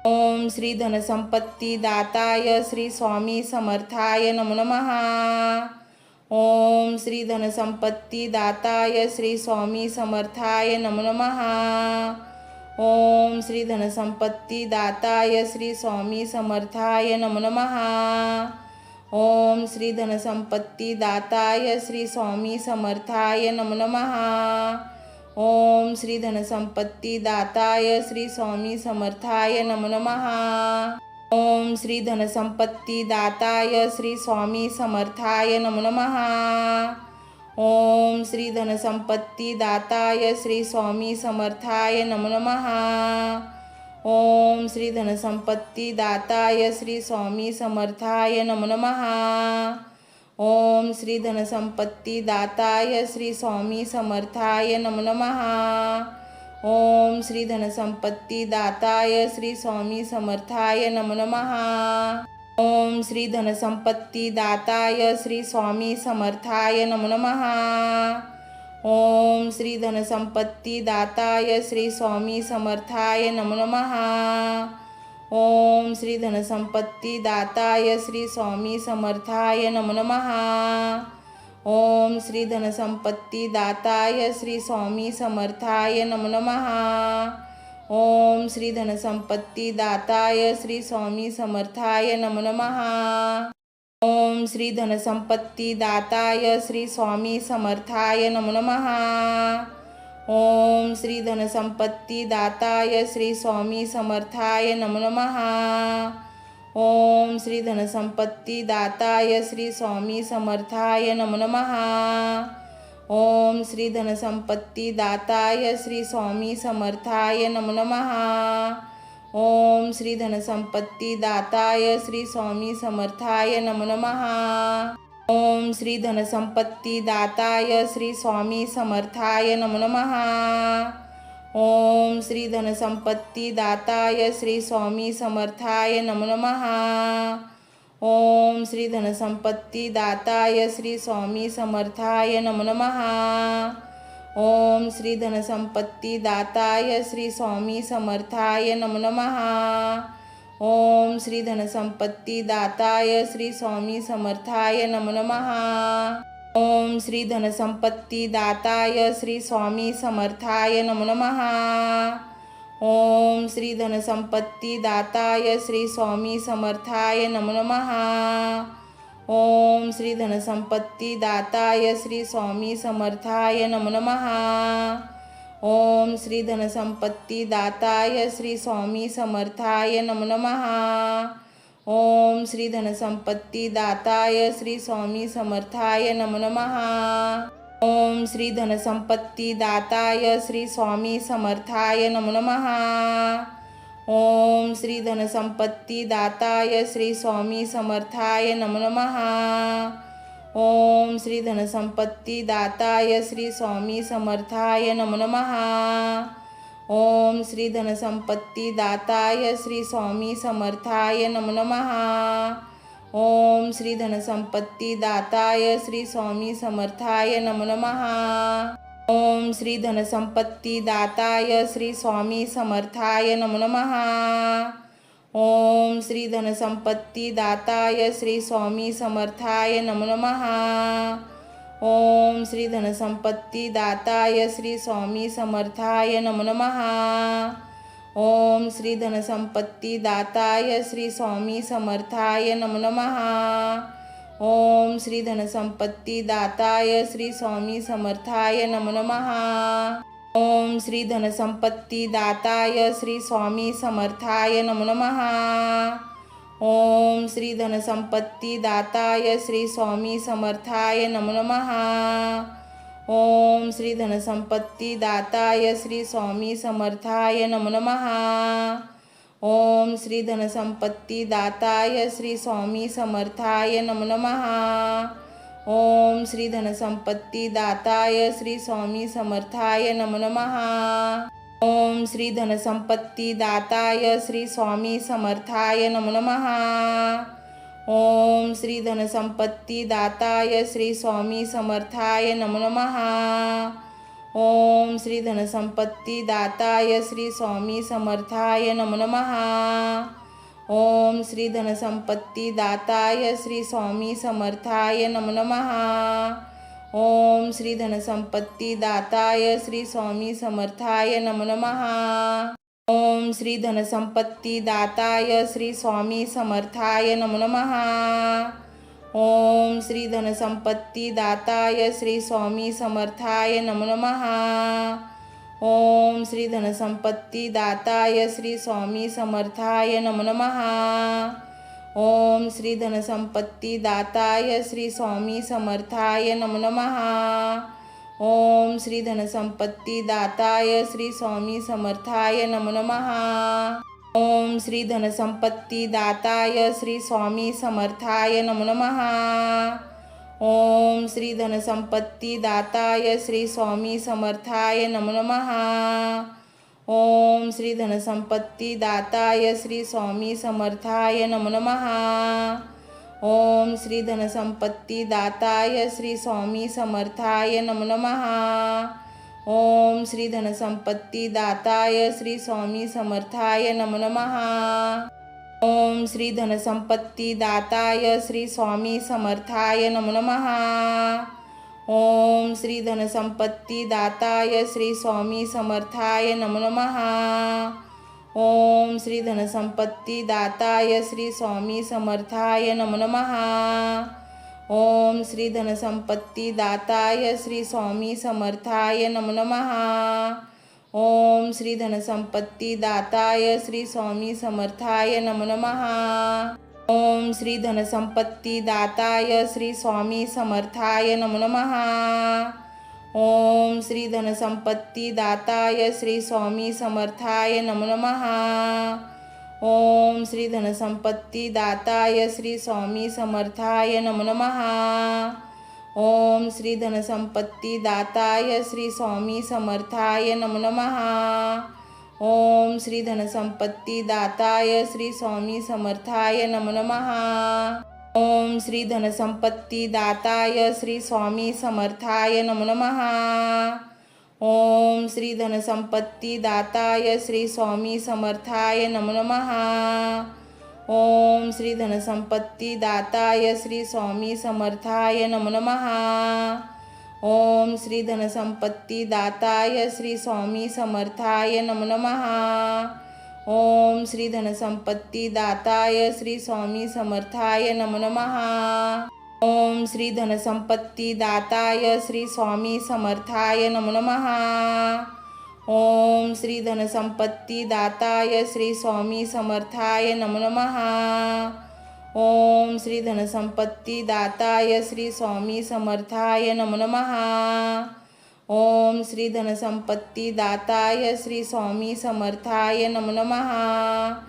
ओम श्री धनसंपत्ती दाताय श्री स्वामी समर्थाय नमो नमः। ओम श्री धनसंपत्ती दाताय श्री स्वामी समर्थाय नमो नमः। ओम श्री धनसंपत्ती दाताय श्री स्वामी समर्थाय नमो नमः। ओम श्री धनसंपत्ती दाताय श्री स्वामी समर्थाय नमो नमः। ओम श्री धनसंपत्ती दाताय श्री स्वामी समर्थाय नमो नमः। ओम श्री धनसंपत्ती दाताय श्री स्वामी समर्थाय नमो नमः। ओम श्री धनसंपत्ती दाताय श्री स्वामी समर्थाय नमो नमः। ओम श्री धनसंपत्ती दाताय श्री स्वामी समर्थाय नमो नमः। ओम श्री धनसंपत्ती दाताय श्री स्वामी समर्थाय नमो नमः। ओम श्री धनसंपत्ती दाताय श्री स्वामी समर्थाय नमो नमः। ओम श्री धनसंपत्ती दाताय श्री स्वामी समर्थाय नमो नमः। ओम श्री धनसंपत्ती दाताय श्री स्वामी समर्थाय नमो नमः। ओम श्री धनसंपत्ती दाताय श्री स्वामी समर्थाय नमो नमः। ओम श्री धनसंपत्ती दाताय श्री स्वामी समर्थाय नमो नमः। ओम श्री धनसंपत्ती दाताय श्री स्वामी समर्थाय नमो नमः। ओम श्री धनसंपत्ती दाताय श्री स्वामी समर्थाय नमो नमः। ओम श्री धनसंपत्ती दाताय श्री स्वामी समर्थाय नमो नमः। ओम श्री धनसंपत्ती दाताय श्री स्वामी समर्थाय नमो नमः। ओम श्री धनसंपत्ती दाताय श्री स्वामी समर्थाय नमो नमः। ओम श्री धनसंपत्ती दाताय श्री स्वामी समर्थाय नमो नमः। ओम श्री धनसंपत्ती दाताय श्री स्वामी समर्थाय नमो नमः। ओम श्री धनसंपत्ती दाताय श्री स्वामी समर्थाय नमो नमः। ओम श्री धनसंपत्ती दाताय श्री स्वामी समर्थाय नमो नमः। ओम श्री धनसंपत्ती दाताय श्री स्वामी समर्थाय नमो नमः। ओम श्री धनसंपत्ती दाताय श्री स्वामी समर्थाय नमो नमः। ओम श्री धनसंपत्ती दाताय श्री स्वामी समर्थाय नमो नमः। ओम श्री धनसंपत्ती दाताय श्री स्वामी समर्थाय नमो नमः। ओम श्री धनसंपत्ती दाताय श्री स्वामी समर्थाय नमो नमः। ओम श्री धनसंपत्ती दाताय श्री स्वामी समर्थाय नमो नमः। ओम श्री धनसंपत्ती दाताय श्री स्वामी समर्थाय नमो नमः। ओम श्री धनसंपत्ती दाताय श्री स्वामी समर्थाय नमो नमः। ओम श्री धनसंपत्ती दाताय श्री स्वामी समर्थाय नमो नमः। ओम श्री धनसंपत्ती दाताय श्री स्वामी समर्थाय नमो नमः। ओम श्री धनसंपत्ती दाताय श्री स्वामी समर्थाय नमो नमः। ओम श्री धनसंपत्ती दाताय श्री स्वामी समर्थाय नमो नमः। ओम श्री धनसंपत्ती दाताय श्री स्वामी समर्थाय नमो नमः। ओम श्री धनसंपत्ती दाताय श्री स्वामी समर्थाय नमो नमः। ओम श्री धनसंपत्ती दाताय श्री स्वामी समर्थाय नमो नमः। ओम श्री धनसंपत्ती दाताय श्री स्वामी समर्थाय नमो नमः। ओम श्री धनसंपत्ती दाताय श्री स्वामी समर्थाय नमो नमः। ओम श्री धनसंपत्ती दाताय श्री स्वामी समर्थाय नमो नमः। ओम श्री धनसंपत्ती दाताय श्री स्वामी समर्थाय नमो नमः। ओम श्री धनसंपत्ती दाताय श्री स्वामी समर्थाय नमो नमः। ओम श्री धनसंपत्ती दाताय श्री स्वामी समर्थाय नमो नमः। ओम श्री धनसंपत्ती दाताय श्री स्वामी समर्थाय नमो नमः। ओम श्री धनसंपत्ती दाताय श्री स्वामी समर्थाय नमो नमः। ओम श्री धनसंपत्ती दाताय श्री स्वामी समर्थाय नमो नमः। ओम श्री धनसंपत्ती दाताय श्री स्वामी समर्थाय नमो नमः। ओम श्री धनसंपत्ती दाताय श्री स्वामी समर्थाय नमो नमः। ओम श्री धनसंपत्ती दाताय श्री स्वामी समर्थाय नमो नमः। ओम श्री धनसंपत्ती दाताय श्री स्वामी समर्थाय नमो नमः। ओम श्री धनसंपत्ती दाताय श्री स्वामी समर्थाय नमो नमः। ओम श्री धनसंपत्ती दाताय श्री स्वामी समर्थाय नमो नमः। ओम श्री धनसंपत्ती दाताय श्री स्वामी समर्थाय नमो नमः। ओम श्री धनसंपत्ती दाताय श्री स्वामी समर्थाय नमो नमः। ओम श्री धनसंपत्ती दाताय श्री स्वामी समर्थाय नमो नमः। ओम श्री धनसंपत्ती दाताय श्री स्वामी समर्थाय नमो नमः। ओम श्री धनसंपत्ती दाताय श्री स्वामी समर्थाय नमो नमः। ओम श्री धनसंपत्ती दाताय श्री स्वामी समर्थाय नमो नमः। ओम श्री धनसंपत्ती दाताय श्री स्वामी समर्थाय नमो नमः। ओम श्री धनसंपत्ती दाताय श्री स्वामी समर्थाय नमो नमः। ओम श्री धनसंपत्ती दाताय श्री स्वामी समर्थाय नमो नमः। ओम श्री धनसंपत्ती दाताय श्री स्वामी समर्थाय नमो नमः। ओम श्री धनसंपत्ती दाताय श्री स्वामी समर्थाय नमो नमः। ओम श्री धनसंपत्ती दाताय श्री स्वामी समर्थाय नमो नमः। ओम श्री धनसंपत्ती दाताय श्री स्वामी समर्थाय नमो नमः। ओम श्री धनसंपत्ती दाताय श्री स्वामी समर्थाय नमो नमः। ओम श्री धनसंपत्ती दाताय श्री स्वामी समर्थाय नमो नमः। ओम श्री धनसंपत्ती दाताय श्री स्वामी समर्थाय नमो नमः। ओम श्री धनसंपत्ती दाताय श्री स्वामी समर्थाय नमो नमः। ओम श्री धनसंपत्ती दाताय श्री स्वामी समर्थाय नमो नमः। ओम श्री धनसंपत्ती दाताय श्री स्वामी समर्थाय नमो नमः। ओम श्री धनसंपत्ती दाताय श्री स्वामी समर्थाय नमो नमः। ओम श्री धनसंपत्ती दाताय श्री स्वामी समर्थाय नमो नमः। ओम श्री धनसंपत्ती दाताय श्री स्वामी समर्थाय नमो नमः। ओम श्री धनसंपत्ती दाताय श्री स्वामी समर्थाय नमो नमः। ओम श्री धनसंपत्ती दाताय श्री स्वामी समर्थाय नमो नमः। ओम श्री धनसंपत्ती दाताय श्री स्वामी समर्थाय नमो नमः।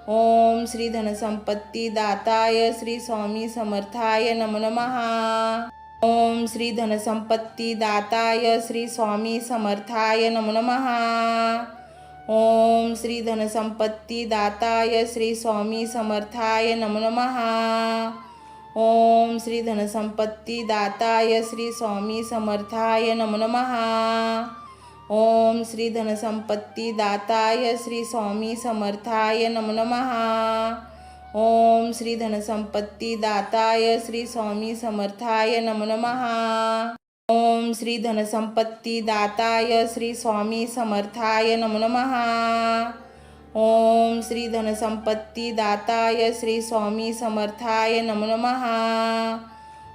ओम श्री धनसंपत्ती दाताय श्री स्वामी समर्थाय नमो नमः। ओम श्री धनसंपत्ती दाताय श्री स्वामी समर्थाय नमो नमः। ओम श्री धनसंपत्ती दाताय श्री स्वामी समर्थाय नमो नमः। ओम श्री धनसंपत्ती दाताय श्री स्वामी समर्थाय नमो नमः। ओम श्री धनसंपत्ती दाताय श्री स्वामी समर्थाय नमो नमः। ओम श्री धनसंपत्ती दाताय श्री स्वामी समर्थाय नमो नमः। ओम श्री धनसंपत्ती दाताय श्री स्वामी समर्थाय नमो नमः। ओम श्री धनसंपत्ती दाताय श्री स्वामी समर्थाय नमो नमः। ओम श्री धनसंपत्ती दाताय श्री स्वामी समर्थाय नमो नमः।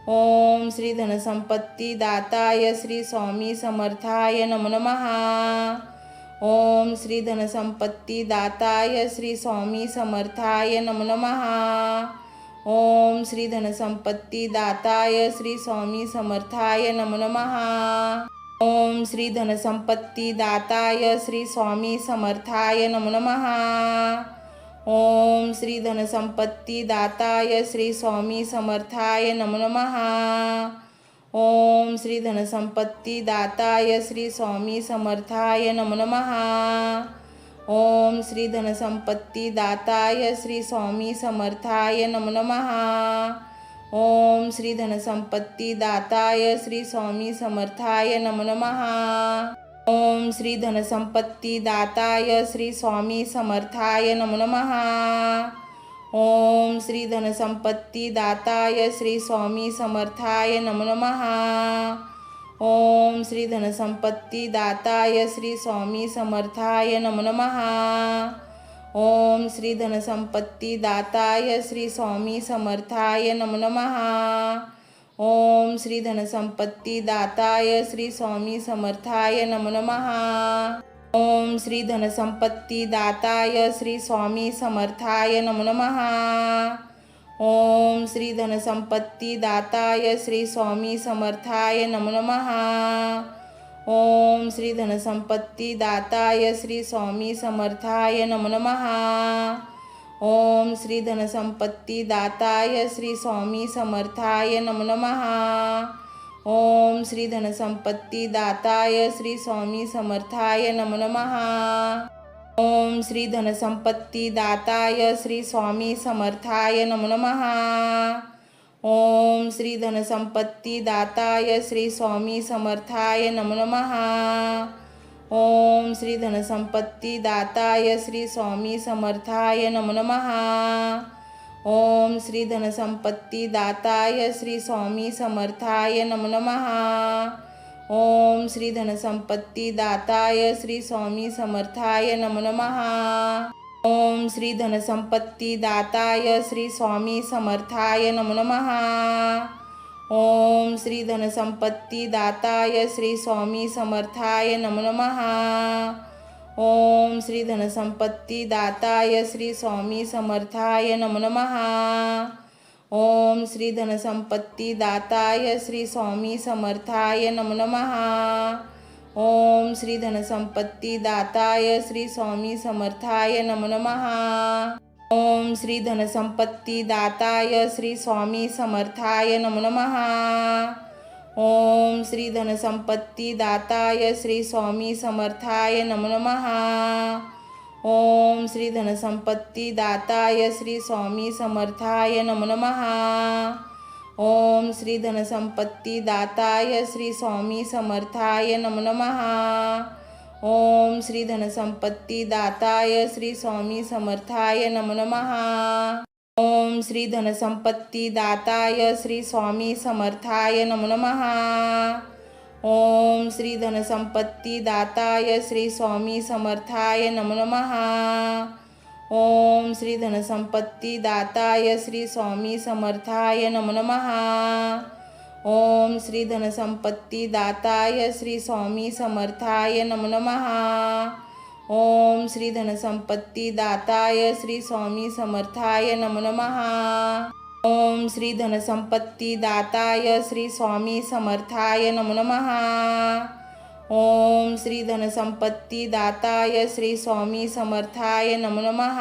ओम श्री धनसंपत्ती दाताय श्री स्वामी समर्थाय नमो नमः। ओम श्री धनसंपत्ती दाताय श्री स्वामी समर्थाय नमो नमः। ओम श्री धनसंपत्ती दाताय श्री स्वामी समर्थाय नमो नमः। ओम श्री धनसंपत्ती दाताय श्री स्वामी समर्थाय नमो नमः। ओम श्री धनसंपत्ती दाताय श्री स्वामी समर्थाय नमो नमः। ओम श्री धनसंपत्ती दाताय श्री स्वामी समर्थाय नमो नमः। ओम श्री धनसंपत्ती दाताय श्री स्वामी समर्थाय नमो नमः। ओम श्री धनसंपत्ती दाताय श्री स्वामी समर्थाय नमो नमः। ओम श्री धनसंपत्ती दाताय श्री स्वामी समर्थाय नमो नमः। ओम श्री धनसंपत्ती दाताय श्री स्वामी समर्थाय नमो नमः। ओम श्री धनसंपत्ती दाताय श्री स्वामी समर्थाय नमो नमः। ओम श्री धनसंपत्ती दाताय श्री स्वामी समर्थाय नमो नमः। ओम श्री धनसंपत्ती दाताय श्री स्वामी समर्थाय नमो नमः। ओम श्री धनसंपत्ती दाताय श्री स्वामी समर्थाय नमो नमः। ओम श्री धनसंपत्ती दाताय श्री स्वामी समर्थाय नमो नमः। ओम श्री धनसंपत्ती दाताय श्री स्वामी समर्थाय नमो नमः। ओम श्री धनसंपत्ती दाताय श्री स्वामी समर्थाय नमो नमः। ओम श्री धनसंपत्ती दाताय श्री स्वामी समर्थाय नमो नमः। ओम श्री धनसंपत्ती दाताय श्री स्वामी समर्थाय नमो नमः। ओम श्री धनसंपत्ती दाताय श्री स्वामी समर्थाय नमो नमः। ओम श्री धनसंपत्ती दाताय श्री स्वामी समर्थाय नमो नमः। ओम श्री धनसंपत्ती दाताय श्री स्वामी समर्थाय नमो नमः। ओम श्री धनसंपत्ती दाताय श्री स्वामी समर्थाय नमो नमः। ओम श्री धनसंपत्ती दाताय श्री स्वामी समर्थाय नमो नमः। ओम श्री धनसंपत्ती दाताय श्री स्वामी समर्थाय नमो नमः। ओम श्री धनसंपत्ती दाताय श्री स्वामी समर्थाय नमो नमः। ओम श्री धनसंपत्ती दाताय श्री स्वामी समर्थाय नमो नमः। ओम श्री धनसंपत्ती दाताय श्री स्वामी समर्थाय नमो नमः। ओम श्री धनसंपत्ती दाताय श्री स्वामी समर्थाय नमो नमः। ओम श्री धनसंपत्ती दाताय श्री स्वामी समर्थाय नमो नमः। ओम श्री धनसंपत्ती दाताय श्री स्वामी समर्थाय नमो नमः। ओम श्री धनसंपत्ती दाताय श्री स्वामी समर्थाय नमो नमः। ओम श्री धनसंपत्ती दाताय श्री स्वामी समर्थाय नमो नमः। ओम श्री धनसंपत्ती दाताय श्री स्वामी समर्थाय नमो नमः। ओम श्री धनसंपत्ती दाताय श्री स्वामी समर्थाय नमो नमः। ओम श्री धनसंपत्ती दाताय श्री स्वामी समर्थाय नमो नमः। ओम श्री धनसंपत्ती दाताय श्री स्वामी समर्थाय नमो नमः। ओम श्री धनसंपत्ती दाताय श्री स्वामी समर्थाय नमो नमः। ओम श्री धनसंपत्ती दाताय श्री स्वामी समर्थाय नमो नमः।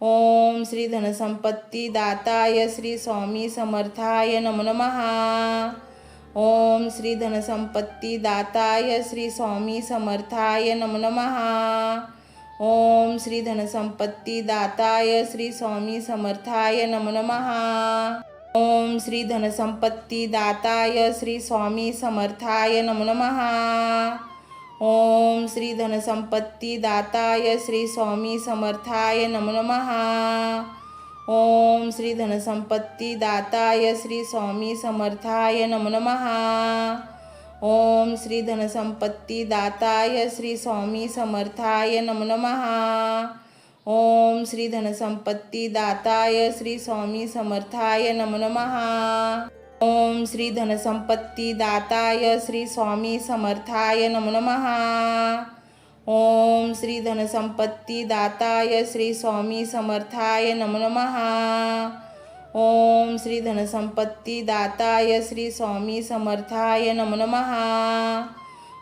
ओम श्री धनसंपत्ती दाताय श्री स्वामी समर्थाय नमो नमः। ओम श्री धनसंपत्ती दाताय श्री स्वामी समर्थाय नमो नमः। ओम श्री धनसंपत्ती दाताय श्री स्वामी समर्थाय नमो नमः। ओम श्री धनसंपत्ती दाताय श्री स्वामी समर्थाय नमो नमः। ओम श्री धनसंपत्ती दाताय श्री स्वामी समर्थाय नमो नमः। ओम श्री धनसंपत्ती दाताय श्री स्वामी समर्थाय नमो नमः। ओम श्री धनसंपत्ती दाताय श्री स्वामी समर्थाय नमो नमः। ओम श्री धनसंपत्ती दाताय श्री स्वामी समर्थाय नमो नमः। ओम श्री धनसंपत्ती दाताय श्री स्वामी समर्थाय नमो नमः। ओम श्री धनसंपत्ती दाताय श्री स्वामी समर्थाय नमो नमः। ओम श्री धनसंपत्ती दाताय श्री स्वामी समर्थाय नमो नमः। ओम श्री धनसंपत्ती दाताय श्री स्वामी समर्थाय नमो नमः।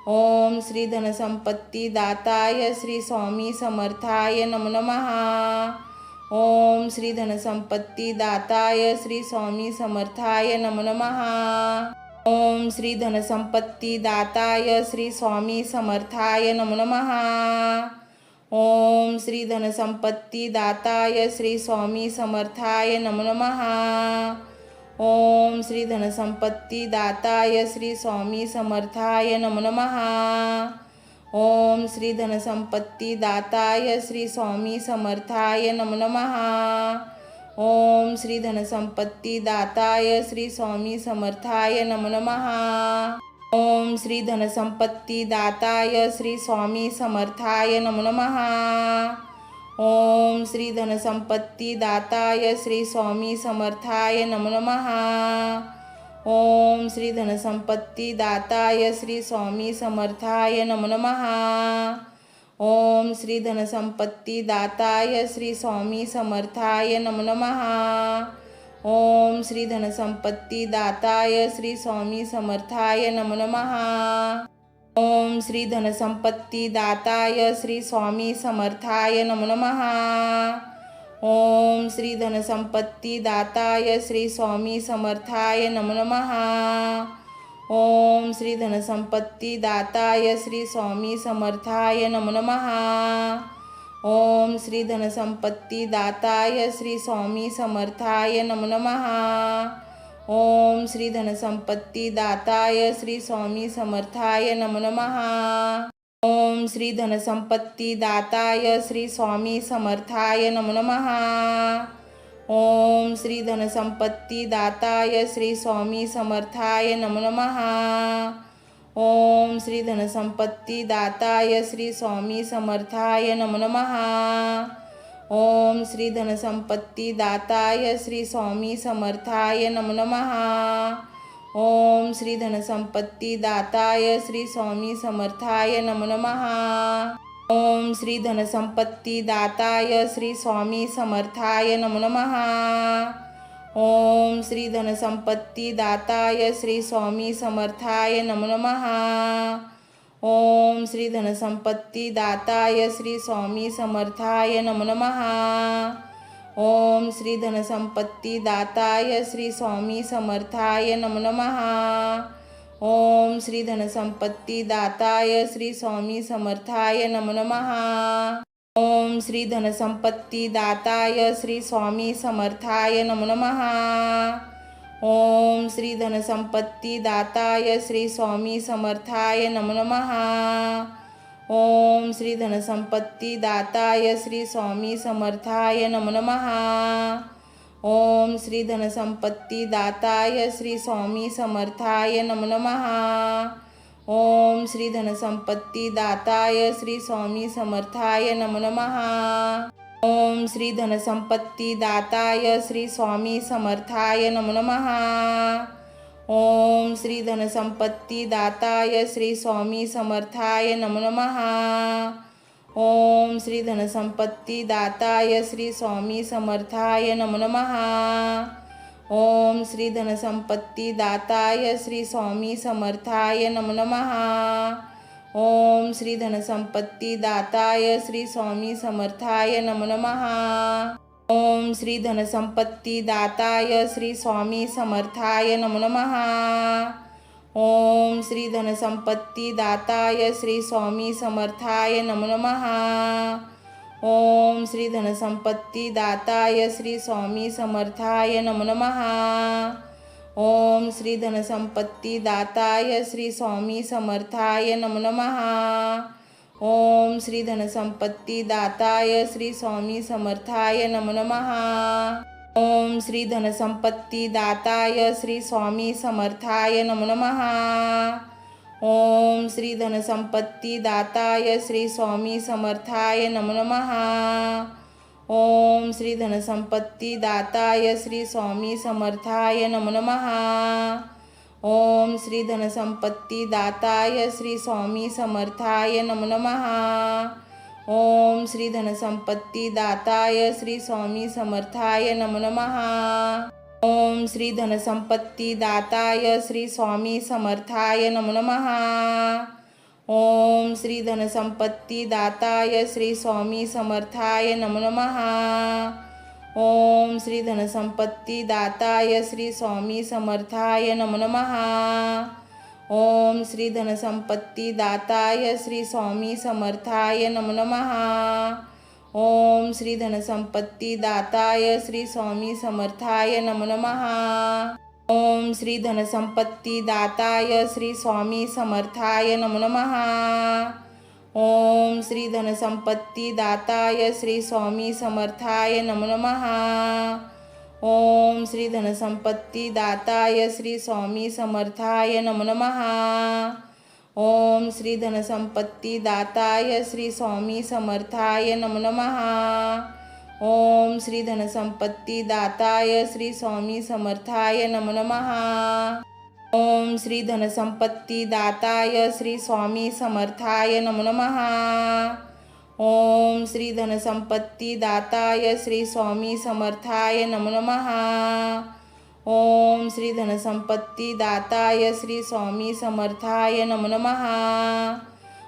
ओम श्री धनसंपत्ती दाताय श्री स्वामी समर्थाय नमो नमः। ओम श्री धनसंपत्ती दाताय श्री स्वामी समर्थाय नमो नमः। ओम श्री धनसंपत्ती दाताय श्री स्वामी समर्थाय नमो नमः। ओम श्री धनसंपत्ती दाताय श्री स्वामी समर्थाय नमो नमः। ओम श्री धनसंपत्ती दाताय श्री स्वामी समर्थाय नमो नमः। ओम श्री धनसंपत्ती दाताय श्री स्वामी समर्थाय नमो नमः। ओम श्री धनसंपत्ती दाताय श्री स्वामी समर्थाय नमो नमः। ओम श्री धनसंपत्ती दाताय श्री स्वामी समर्थाय नमो नमः। ओम श्री धनसंपत्ती दाताय श्री स्वामी समर्थाय नमो नमः। ओम श्री धनसंपत्ती दाताय श्री स्वामी समर्थाय नमो नमः। ओम श्री धनसंपत्ती दाताय श्री स्वामी समर्थाय नमो नमः। ओम श्री धनसंपत्ती दाताय श्री स्वामी समर्थाय नमो नमः। ओम श्री धनसंपत्ती दाताय श्री स्वामी समर्थाय नमो नमः। ओम श्री धनसंपत्ती दाताय श्री स्वामी समर्थाय नमो नमः। ओम श्री धनसंपत्ती दाताय श्री स्वामी समर्थाय नमो नमः। ओम श्री धनसंपत्ती दाताय श्री स्वामी समर्थाय नमो नमः। ओम श्री धनसंपत्ती दाताय श्री स्वामी समर्थाय नमो नमः। ओम श्री धनसंपत्ती दाताय श्री स्वामी समर्थाय नमो नमः। ओम श्री धनसंपत्ती दाताय श्री स्वामी समर्थाय नमो नमः। ओम श्री धनसंपत्ती दाताय श्री स्वामी समर्थाय नमो नमः। ओम श्री धनसंपत्ती दाताय श्री स्वामी समर्थाय नमो नमः। ओम श्री धनसंपत्ती दाताय श्री स्वामी समर्थाय नमो नमः। ओम श्री धनसंपत्ती दाताय श्री स्वामी समर्थाय नमो नमः। ओम श्री धनसंपत्ती दाताय श्री स्वामी समर्थाय नमो नमः। ओम श्री धनसंपत्ती दाताय श्री स्वामी समर्थाय नमो नमः। ओम श्री धनसंपत्ती दाताय श्री स्वामी समर्थाय नमो नमः। ओम श्री धनसंपत्ती दाताय श्री स्वामी समर्थाय नमो नमः। ओम श्री धनसंपत्ती दाताय श्री स्वामी समर्थाय नमो नमः। ओम श्री धनसंपत्ती दाताय श्री स्वामी समर्थाय नमो नमः। ओम श्री धनसंपत्ती दाताय श्री स्वामी समर्थाय नमो नमः। ओम श्री धनसंपत्ती दाताय श्री स्वामी समर्थाय नमो नमः। ओम श्री धनसंपत्ती दाताय श्री स्वामी समर्थाय नमो नमः। ओम श्री धनसंपत्ती दाताय श्री स्वामी समर्थाय नमो नमः। ओम श्री धनसंपत्ती दाताय श्री स्वामी समर्थाय नमो नमः। ओम श्री धनसंपत्ती दाताय श्री स्वामी समर्थाय नमो नमः। ओम श्री धनसंपत्ती दाताय श्री स्वामी समर्थाय नमो नमः। ओम श्री धनसंपत्ती दाताय श्री स्वामी समर्थाय नमो नमः। ओम श्री धनसंपत्ती दाताय श्री स्वामी समर्थाय नमो नमः। ओम श्री धनसंपत्ती दाताय श्री स्वामी समर्थाय नमो नमः। ओम श्री धनसंपत्ती दाताय श्री स्वामी समर्थाय नमो नमः। ओम श्री धनसंपत्ती दाताय श्री स्वामी समर्थाय नमो नमः। ओम श्री धनसंपत्ती दाताय श्री स्वामी समर्थाय नमो नमः। ओम श्री धनसंपत्ती दाताय श्री स्वामी समर्थाय नमो नमः। ओम श्री धनसंपत्ती दाताय श्री स्वामी समर्थाय नमो नमः। ओम श्री धनसंपत्ती दाताय श्री स्वामी समर्थाय नमो नमः। ओम श्री धनसंपत्ती दाताय श्री स्वामी समर्थाय नमो नमः। ओम श्री धनसंपत्ती दाताय श्री स्वामी समर्थाय नमो नमः। ओम श्री धनसंपत्ती दाताय श्री स्वामी समर्थाय नमो नमः। ओम श्री धनसंपत्ती दाताय श्री स्वामी समर्थाय नमो नमः। ओम श्री धनसंपत्ती दाताय श्री स्वामी समर्थाय नमो नमः। ओम श्री धनसंपत्ती दाताय श्री स्वामी समर्थाय नमो नमः। ओम श्री धनसंपत्ती दाताय श्री स्वामी समर्थाय नमो नमः। ओम श्री धनसंपत्ती दाताय श्री स्वामी समर्थाय नमो नमः। ओम श्री धनसंपत्ती दाताय श्री स्वामी समर्थाय नमो नमः। ओम श्री धनसंपत्ती दाताय श्री स्वामी समर्थाय नमो नमः। ओम श्री धनसंपत्ती दाताय श्री स्वामी समर्थाय नमो नमः। ओम श्री धनसंपत्ती दाताय श्री स्वामी समर्थाय नमो नमः। ओम श्री धनसंपत्ती दाताय श्री स्वामी समर्थाय नमो नमः। ओम श्री धनसंपत्ती दाताय श्री स्वामी समर्थाय नमो नमः।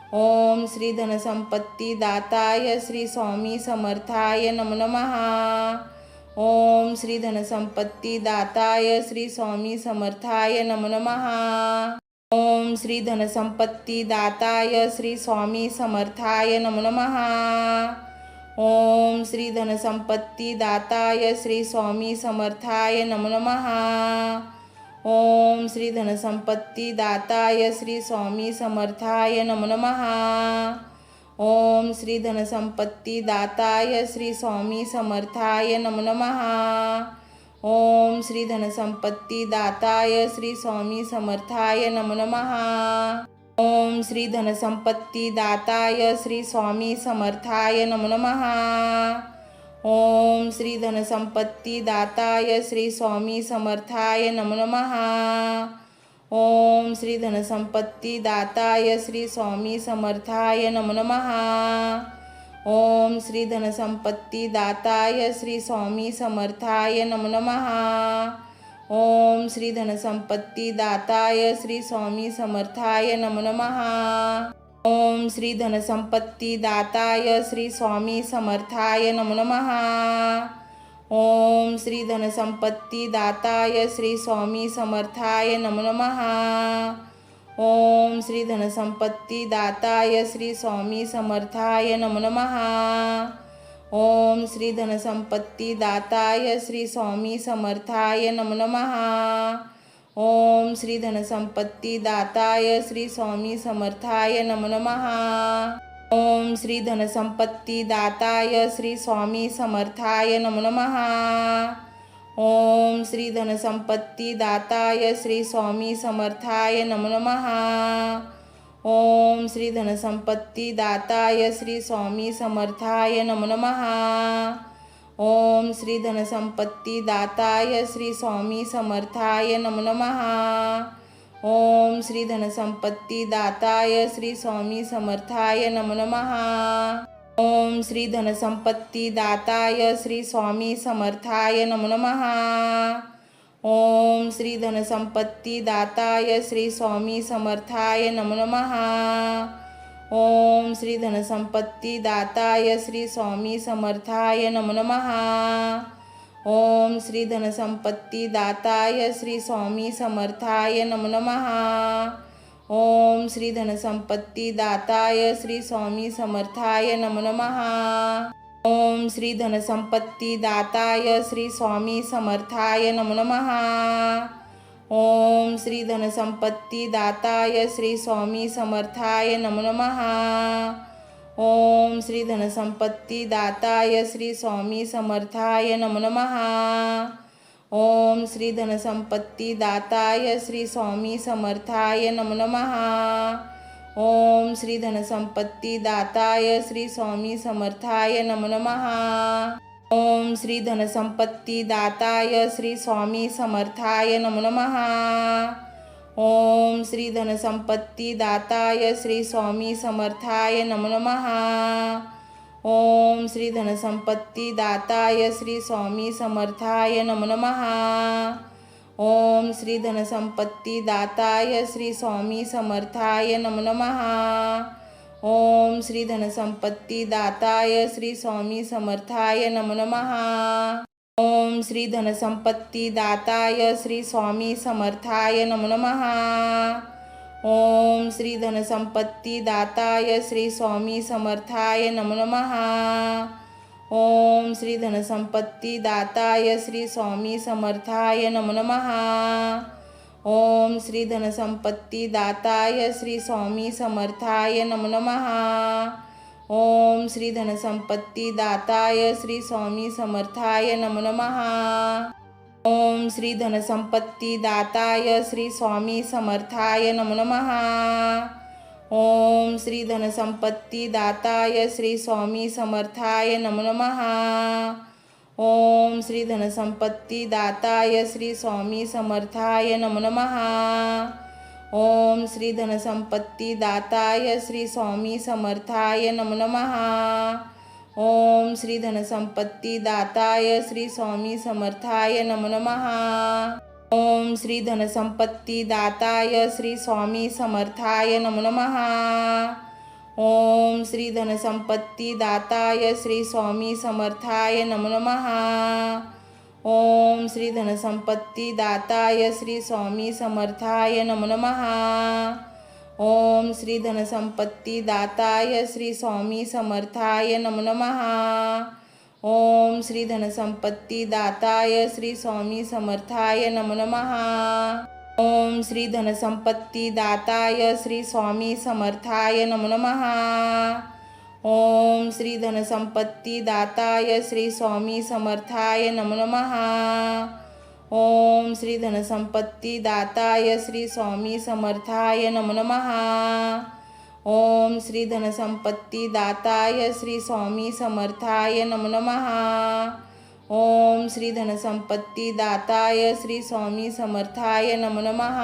ओम श्री धनसंपत्ती दाताय श्री स्वामी समर्थाय नमो नमः। ओम श्री धनसंपत्ती दाताय श्री स्वामी समर्थाय नमो नमः। ओम श्री धनसंपत्ती दाताय श्री स्वामी समर्थाय नमो नमः। ओम श्री धनसंपत्ती दाताय श्री स्वामी समर्थाय नमो नमः। ओम श्री धनसंपत्ती दाताय श्री स्वामी समर्थाय नमो नमः। ओम श्री धनसंपत्ती दाताय श्री स्वामी समर्थाय नमो नमः। ओम श्री धनसंपत्ती दाताय श्री स्वामी समर्थाय नमो नमः। ओम श्री धनसंपत्ती दाताय श्री स्वामी समर्थाय नमो नमः। ओम श्री धनसंपत्ती दाताय श्री स्वामी समर्थाय नमो नमः। ओम श्री धनसंपत्ती दाताय श्री स्वामी समर्थाय नमो नमः। ओम श्री धनसंपत्ती दाताय श्री स्वामी समर्थाय नमो नमः। ओम श्री धनसंपत्ती दाताय श्री स्वामी समर्थाय नमो नमः। ओम श्री धनसंपत्ती दाताय श्री स्वामी समर्थाय नमो नमः। ओम श्री धनसंपत्ती दाताय श्री स्वामी समर्थाय नमो नमः। ओम श्री धनसंपत्ती दाताय श्री स्वामी समर्थाय नमो नमः। ओम श्री धनसंपत्ती दाताय श्री स्वामी समर्थाय नमो नमः। ओम श्री धनसंपत्ती दाताय श्री स्वामी समर्थाय नमो नमः। ओम श्री धनसंपत्ती दाताय श्री स्वामी समर्थाय नमो नमः। ओम श्री धनसंपत्ती दाताय श्री स्वामी समर्थाय नमो नमः। ओम श्री धनसंपत्ती दाताय श्री स्वामी समर्थाय नमो नमः। ओम श्री धनसंपत्ती दाताय श्री स्वामी समर्थाय नमो नमः। ओम श्री धनसंपत्ती दाताय श्री स्वामी समर्थाय नमो नमः। ओम श्री धनसंपत्ती दाताय श्री स्वामी समर्थाय नमो नमः। ओम श्री धनसंपत्ती दाताय श्री स्वामी समर्थाय नमो नमः। ओम श्री धनसंपत्ती दाताय श्री स्वामी समर्थाय नमो नमः। ओम श्री धनसंपत्ती दाताय श्री स्वामी समर्थाय नमो नमः। ओम श्री धनसंपत्ती दाताय श्री स्वामी समर्थाय नमो नमः। ओम श्री धनसंपत्ती दाताय श्री स्वामी समर्थाय नमो नमः। ओम श्री धनसंपत्ती दाताय श्री स्वामी समर्थाय नमो नमः। ओम श्री धनसंपत्ती दाताय श्री स्वामी समर्थाय नमो नमः। ओम श्री धनसंपत्ती दाताय श्री स्वामी समर्थाय नमो नमः। ओम श्री धनसंपत्ती दाताय श्री स्वामी समर्थाय नमो नमः। ओम श्री धनसंपत्ती दाताय श्री स्वामी समर्थाय नमो नमः। ओम श्री धनसंपत्ती दाताय श्री स्वामी समर्थाय नमो नमः। ओम श्री धनसंपत्ती दाताय श्री स्वामी समर्थाय नमो नमः। ओम श्री धनसंपत्ती दाताय श्री स्वामी समर्थाय नमो नमः। ओम श्री धनसंपत्ती दाताय श्री स्वामी समर्थाय नमो नमः। ओम श्री धनसंपत्ती दाताय श्री स्वामी समर्थाय नमो नमः। ओम श्री धनसंपत्ती दाताय श्री स्वामी समर्थाय नमो नमः। ओम श्री धनसंपत्ती दाताय श्री स्वामी समर्थाय नमो नमः। ओम श्री धनसंपत्ती दाताय श्री स्वामी समर्थाय नमो नमः। ओम श्री धनसंपत्ती दाताय श्री स्वामी समर्थाय नमो नमः। ओम श्री धनसंपत्ती दाताय श्री स्वामी समर्थाय नमो नमः। ओम श्री धनसंपत्ती दाताय श्री स्वामी समर्थाय नमो नमः। ओम श्री धनसंपत्ती दाताय श्री स्वामी समर्थाय नमो नमः। ओम श्री धनसंपत्ती दाताय श्री स्वामी समर्थाय नमो नमः। ओम श्री धनसंपत्ती दाताय श्री स्वामी समर्थाय नमो नमः। ओम श्री धनसंपत्ती दाताय श्री स्वामी समर्थाय नमो नमः। ओम श्री धनसंपत्ती दाताय श्री स्वामी समर्थाय नमो नमः। ओम श्री धनसंपत्ती दाताय श्री स्वामी समर्थाय नमो नमः। ओम श्री धनसंपत्ती दाताय श्री स्वामी समर्थाय नमो नमः। ओम श्री धनसंपत्ती दाताय श्री स्वामी समर्थाय नमो नमः। ओम श्री धनसंपत्ती दाताय श्री स्वामी समर्थाय नमो नमः। ओम श्री धनसंपत्ती दाताय श्री स्वामी समर्थाय नमो नमः। ओम श्री धनसंपत्ती दाताय श्री स्वामी समर्थाय नमो नमः। ओम श्री धनसंपत्ती दाताय श्री स्वामी समर्थाय नमो नमः। ओम श्री धनसंपत्ती दाताय श्री स्वामी समर्थाय नमो नमः।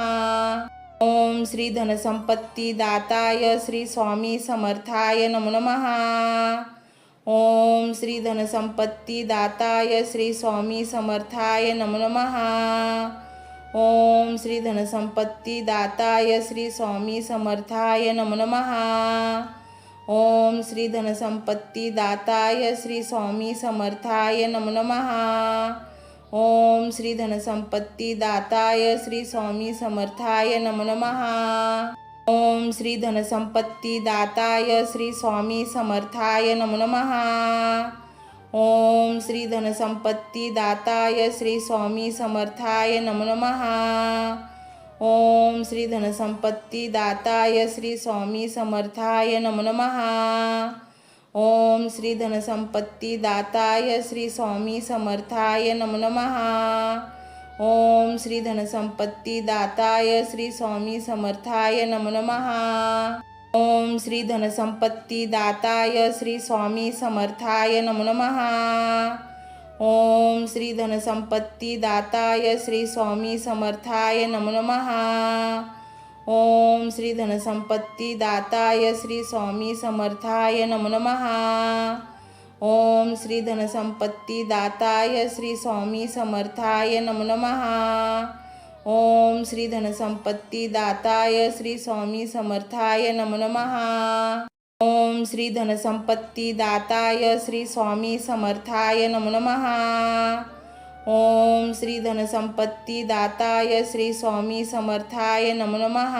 ओम श्री धनसंपत्ती दाताय श्री स्वामी समर्थाय नमो नमः। ओम श्री धनसंपत्ती दाताय श्री स्वामी समर्थाय नमो नमः। ओम श्री धनसंपत्तीदाताय श्री स्वामी समर्थाय नमो नमः। ओम श्री धनसंपत्तीदाताय श्री स्वामी समर्थाय नमो नमः। ओम श्री धनसंपत्तीदाताय श्री स्वामी समर्थाय नमो नमः। ओम श्री धनसंपत्तीदाताय श्री स्वामी समर्थाय नमो नमः। ओम श्री धनसंपत्तीदाताय श्री स्वामी समर्थाय नमो नमः। ओम श्री धनसंपत्तीदाताय श्री स्वामी समर्थाय नमो नमः। ओम श्री धनसंपत्तीदाताय श्री स्वामी समर्थाय नमो नमः। ओम श्री धनसंपत्तीदाताय श्री स्वामी समर्थाय नमो नमः। ओम श्री धनसंपत्तीदाताय श्री स्वामी समर्थाय नमो नमः। ओम श्री धनसंपत्तीदाताय श्री स्वामी समर्थाय नमो नमः। ओम श्री धनसंपत्तीदाताय श्री स्वामी समर्थाय नमो नमः। ओम श्री धनसंपत्तीदाताय श्री स्वामी समर्थाय नमो नमः। ओम श्री धनसंपत्तीदाताय श्री स्वामी समर्थाय नमो नमः। ओम श्री धनसंपत्तीदाताय श्री स्वामी समर्थाय नमो नमः। ओम श्री धनसंपत्तीदाताय श्री स्वामी समर्थाय नमो नमः।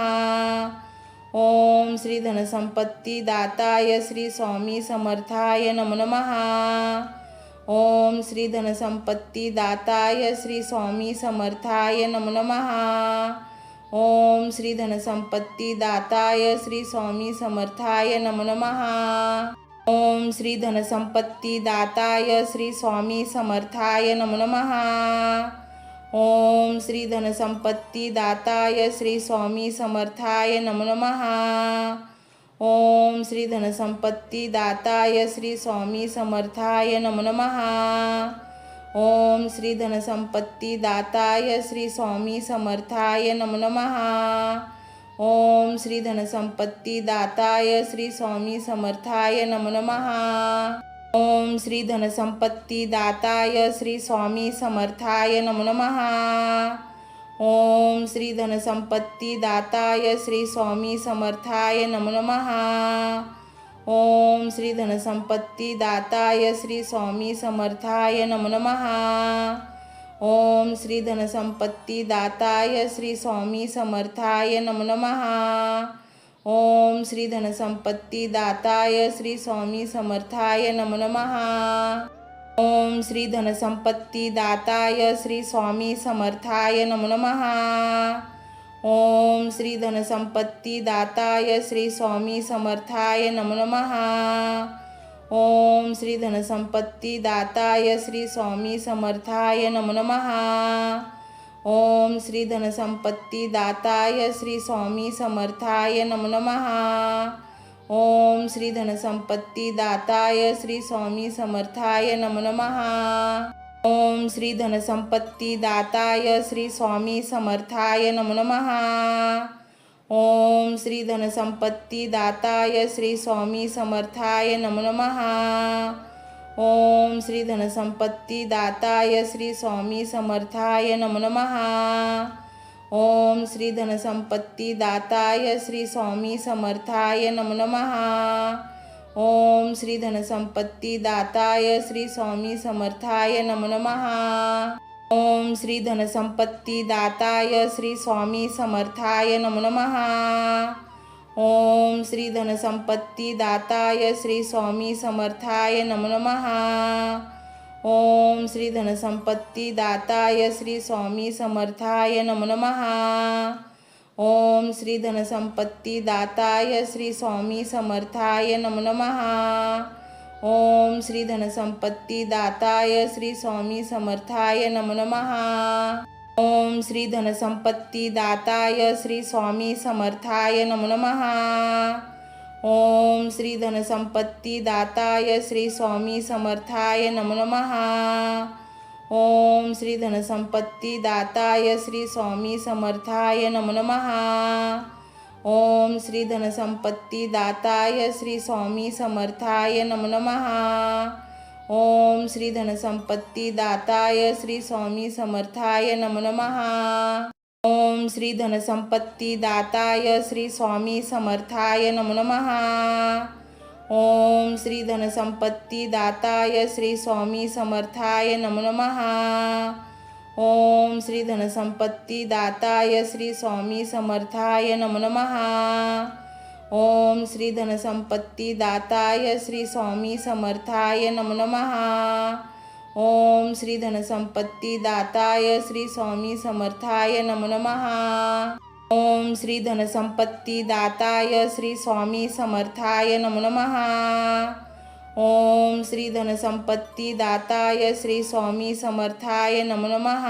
ओम श्री धनसंपत्तीदाताय श्री स्वामी समर्थाय नमो नमः। ओम श्री धनसंपत्तीदाताय श्री स्वामी समर्थाय नमो नमः। ओम श्री धनसंपत्तीदाताय श्री स्वामी समर्थाय नमो नमः। ओम श्री धनसंपत्तीदाताय श्री स्वामी समर्थाय नमो नमः। ओम श्री धनसंपत्तीदाताय श्री स्वामी समर्थाय नमो नमः। ओम श्री धनसंपत्तीदाताय श्री स्वामी समर्थाय नमो नमः। ओम श्री धनसंपत्तीदाताय श्री स्वामी समर्थाय नमो नमः। ओम श्री धनसंपत्तीदाताय श्री स्वामी समर्थाय नमो नमः। ओम श्री धनसंपत्तीदाताय श्री स्वामी समर्थाय नमो नमः। ओम श्री धनसंपत्तीदाताय श्री स्वामी समर्थाय नमो नमः। ओम श्री धनसंपत्तीदाताय श्री स्वामी समर्थाय नमो नमः। ओम श्री धनसंपत्तीदाताय श्री स्वामी समर्थाय नमो नमः। ओम श्री धनसंपत्तीदाताय श्री स्वामी समर्थाय नमो नमः। ओम श्री धनसंपत्तीदाताय श्री स्वामी समर्थाय नमो नमः। ओम श्री धनसंपत्तीदाताय श्री स्वामी समर्थाय नमो नमः। ओम श्री धनसंपत्तीदाताय श्री स्वामी समर्थाय नमो नमः। ओम श्री धनसंपत्तीदाताय श्री स्वामी समर्थाय नमो नमः। ओम श्री धनसंपत्तीदाताय श्री स्वामी समर्थाय नमो नमः। ओम श्री धनसंपत्तीदाताय श्री स्वामी समर्थाय नमो नमः। ओम श्री धनसंपत्तीदाताय श्री स्वामी समर्थाय नमो नमः। ओम श्री धनसंपत्तीदाताय श्री स्वामी समर्थाय नमो नमः। ओम श्री धनसंपत्तीदाताय श्री स्वामी समर्थाय नमो नमः। ओम श्री धनसंपत्तीदाताय श्री स्वामी समर्थाय नमो नमः। ओम श्री धनसंपत्तीदाताय श्री स्वामी समर्थाय नमो नमः। ओम श्री धनसंपत्तीदाताय श्री स्वामी समर्थाय नमो नमः। ओम श्री धनसंपत्तीदाताय श्री स्वामी समर्थाय नमो नमः। ओम श्री धनसंपत्तीदाताय श्री स्वामी समर्थाय नमो नमः। ओम श्री धनसंपत्तीदाताय श्री स्वामी समर्थाय नमो नमः। ओम श्री धनसंपत्तीदाताय श्री स्वामी समर्थाय नमो नमः। ओम श्री धनसंपत्तीदाताय श्री स्वामी समर्थाय नमो नमः। ओम श्री धनसंपत्तीदाताय श्री स्वामी समर्थाय नमो नमः। ओम श्री धनसंपत्तीदाताय श्री स्वामी समर्थाय नमो नमः। ओम श्री धनसंपत्तीदाताय श्री स्वामी समर्थाय नमो नमः। ओम श्री धनसंपत्ती दाताय श्री स्वामी समर्थाय नमो नमः। ओम श्री धनसंपत्ती दाताय श्री स्वामी समर्थाय नमो नमः। ओम श्री धनसंपत्ती दाताय श्री स्वामी समर्थाय नमो नमः। ओम श्री धनसंपत्ती दाताय श्री स्वामी समर्थाय नमो नमः। ओम श्री धनसंपत्ती दाताय श्री स्वामी समर्थाय नमो नमः। ओम श्री धनसंपत्ती दाताय श्री स्वामी समर्थाय नमो नमः। ओम श्री धनसंपत्ती दाताय श्री स्वामी समर्थाय नमो नमः।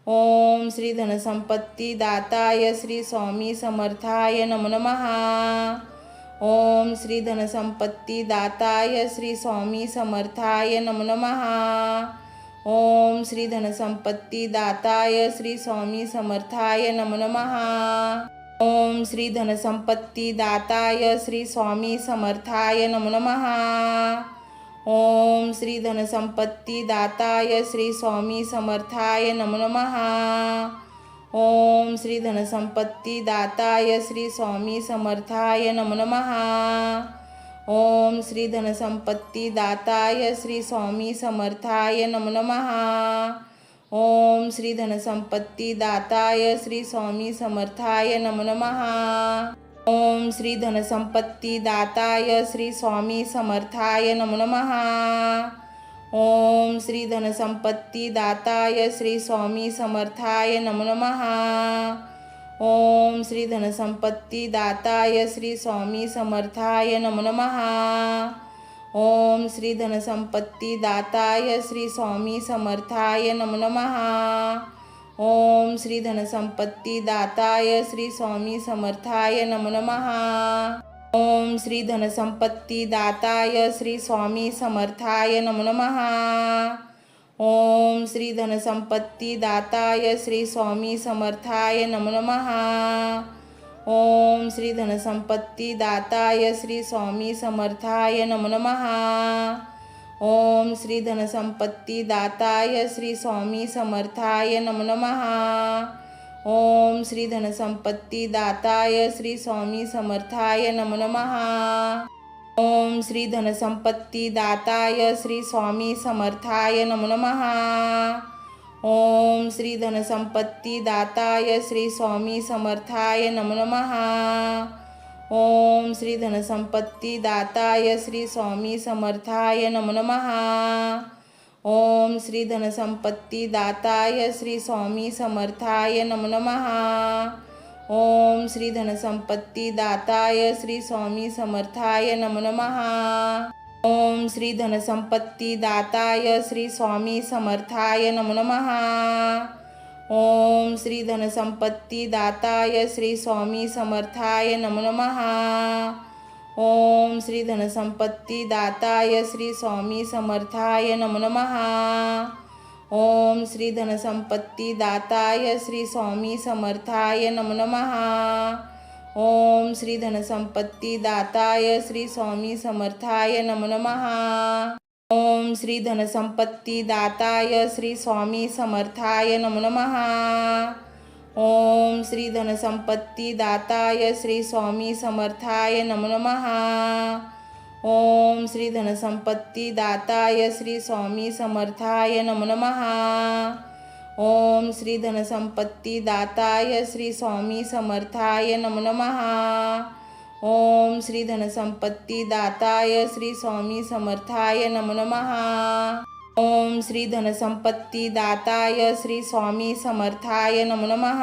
ओम श्री धनसंपत्ती दाताय श्री स्वामी समर्थाय नमो नमः। ओम श्री धनसंपत्ती दाताय श्री स्वामी समर्थाय नमो नमः। ओम श्री धनसंपत्ती दाताय श्री स्वामी समर्थाय नमो नमः। ओम श्री धनसंपत्ती दाताय श्री स्वामी समर्थाय नमो नमः। ओम श्री धनसंपत्ती दाताय श्री स्वामी समर्थाय नमो नमः। ओम श्री धनसंपत्ती दाताय श्री स्वामी समर्थाय नमो नमः। ओम श्री धनसंपत्ती दाताय श्री स्वामी समर्थाय नमो नमः। ओम श्री धनसंपत्ती दाताय श्री स्वामी समर्थाय नमो नमः। ओम श्री धनसंपत्ती दाताय श्री स्वामी समर्थाय नमो नमः। ओम श्री धनसंपत्ती दाताय श्री स्वामी समर्थाय नमो नमः। ओम श्री धनसंपत्ती दाताय श्री स्वामी समर्थाय नमो नमः। ओम श्री धनसंपत्ती दाताय श्री स्वामी समर्थाय नमो नमः। ओम श्री धनसंपत्ती दाताय श्री स्वामी समर्थाय नमो नमः। ओम श्री धनसंपत्ती दाताय श्री स्वामी समर्थाय नमो नमः। ओम श्री धनसंपत्ती दाताय श्री स्वामी समर्थाय नमो नमः। ओम श्री धनसंपत्ती दाताय श्री स्वामी समर्थाय नमो नमः। ओम श्री धनसंपत्ती दाताय श्री स्वामी समर्थाय नमो नमः। ओम श्री धनसंपत्ती दाताय श्री स्वामी समर्थाय नमो नमः। ओम श्री धनसंपत्ती दाताय श्री स्वामी समर्थाय नमो नमः। ओम श्री धनसंपत्ती दाताय श्री स्वामी समर्थाय नमो नमः। ओम श्री धनसंपत्ती दाताय श्री स्वामी समर्थाय नमो नमः। ओम श्री धनसंपत्ती दाताय श्री स्वामी समर्थाय नमो नमः। ओम श्री धनसंपत्ती दाताय श्री स्वामी समर्थाय नमो नमः। ओम श्री धनसंपत्ती दाताय श्री स्वामी समर्थाय नमो नमः। ओम श्री धनसंपत्ती दाताय श्री स्वामी समर्थाय नमो नमः। ओम श्री धनसंपत्ती दाताय श्री स्वामी समर्थाय नमो नमः। ओम श्री धनसंपत्ती दाताय श्री स्वामी समर्थाय नमो नमः। ओम श्री धनसंपत्ती दाताय श्री स्वामी समर्थाय नमो नमः। ओम श्री धनसंपत्ती दाताय श्री स्वामी समर्थाय नमो नमः। ओम श्री धनसंपत्ती दाताय श्री स्वामी समर्थाय नमो नमः। ओम श्री धनसंपत्ती दाताय श्री स्वामी समर्थाय नमो नमः। ओम श्री धनसंपत्ती दाताय श्री स्वामी समर्थाय नमो नमः। ओम श्री धनसंपत्ती दाताय श्री स्वामी समर्थाय नमो नमः। ओम श्री धनसंपत्ती दाताय श्री स्वामी समर्थाय नमो नमः।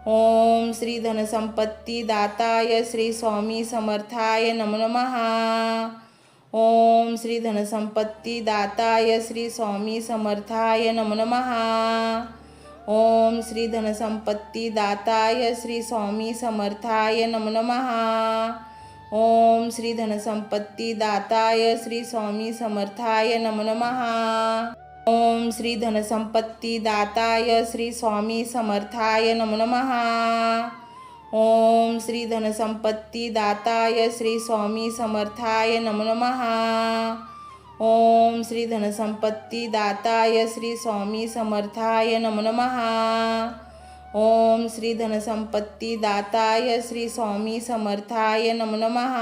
ओम श्री धनसंपत्ती दाताय श्री स्वामी समर्थाय नमो नमः। ओम श्री धनसंपत्ती दाताय श्री स्वामी समर्थाय नमो नमः। ओम श्री धनसंपत्ती दाताय श्री स्वामी समर्थाय नमो नमः। ओम श्री धनसंपत्ती दाताय श्री स्वामी समर्थाय नमो नमः। ओम श्री धनसंपत्ती दाताय श्री स्वामी समर्थाय नमो नमः। ओम श्री धनसंपत्ती दाताय श्री स्वामी समर्थाय नमो नमः। ओम श्री धनसंपत्तिदाताय श्री स्वामी समर्थाय नमो नमः। ओम श्री धनसंपत्तिदाताय श्री स्वामी समर्थाय नमो नमः।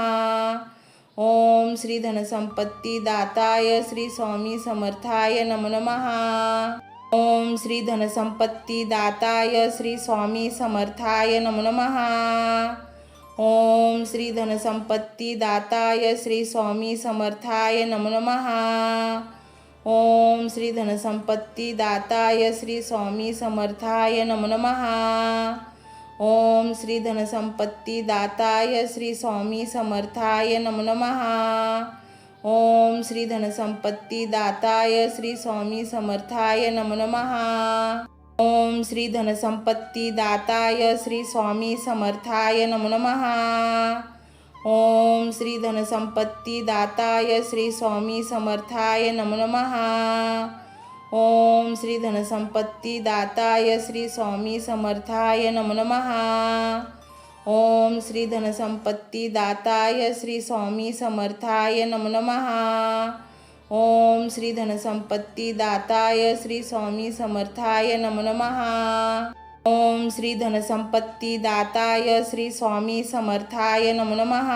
ओम श्री धनसंपत्तिदाताय श्री स्वामी समर्थाय नमो नमः। ओम श्री धनसंपत्तिदाताय श्री स्वामी समर्थाय नमो नमः। ओम श्री धनसंपत्तिदाताय श्री स्वामी समर्थाय नमो नमः। ओम श्री धनसंपत्तिदाताय श्री स्वामी समर्थाय नमो नमः। ओम श्री धनसंपत्तिदाताय श्री स्वामी समर्थाय नमो नमः। ओम श्री धनसंपत्तिदाताय श्री स्वामी समर्थाय नमो नमः। ओम श्री धनसंपत्तिदाताय श्री स्वामी समर्थाय नमो नमः। ओम श्री धनसंपत्तिदाताय श्री स्वामी समर्थाय नमो नमः। ओम श्री धनसंपत्तिदाताय श्री स्वामी समर्थाय नमो नमः। ओम श्री धनसंपत्तिदाताय श्री स्वामी समर्थाय नमो नमः। ओम श्री धनसंपत्तिदाताय श्री स्वामी समर्थाय नमो नमः। ओम श्री धनसंपत्तिदाताय श्री स्वामी समर्थाय नमो नमः।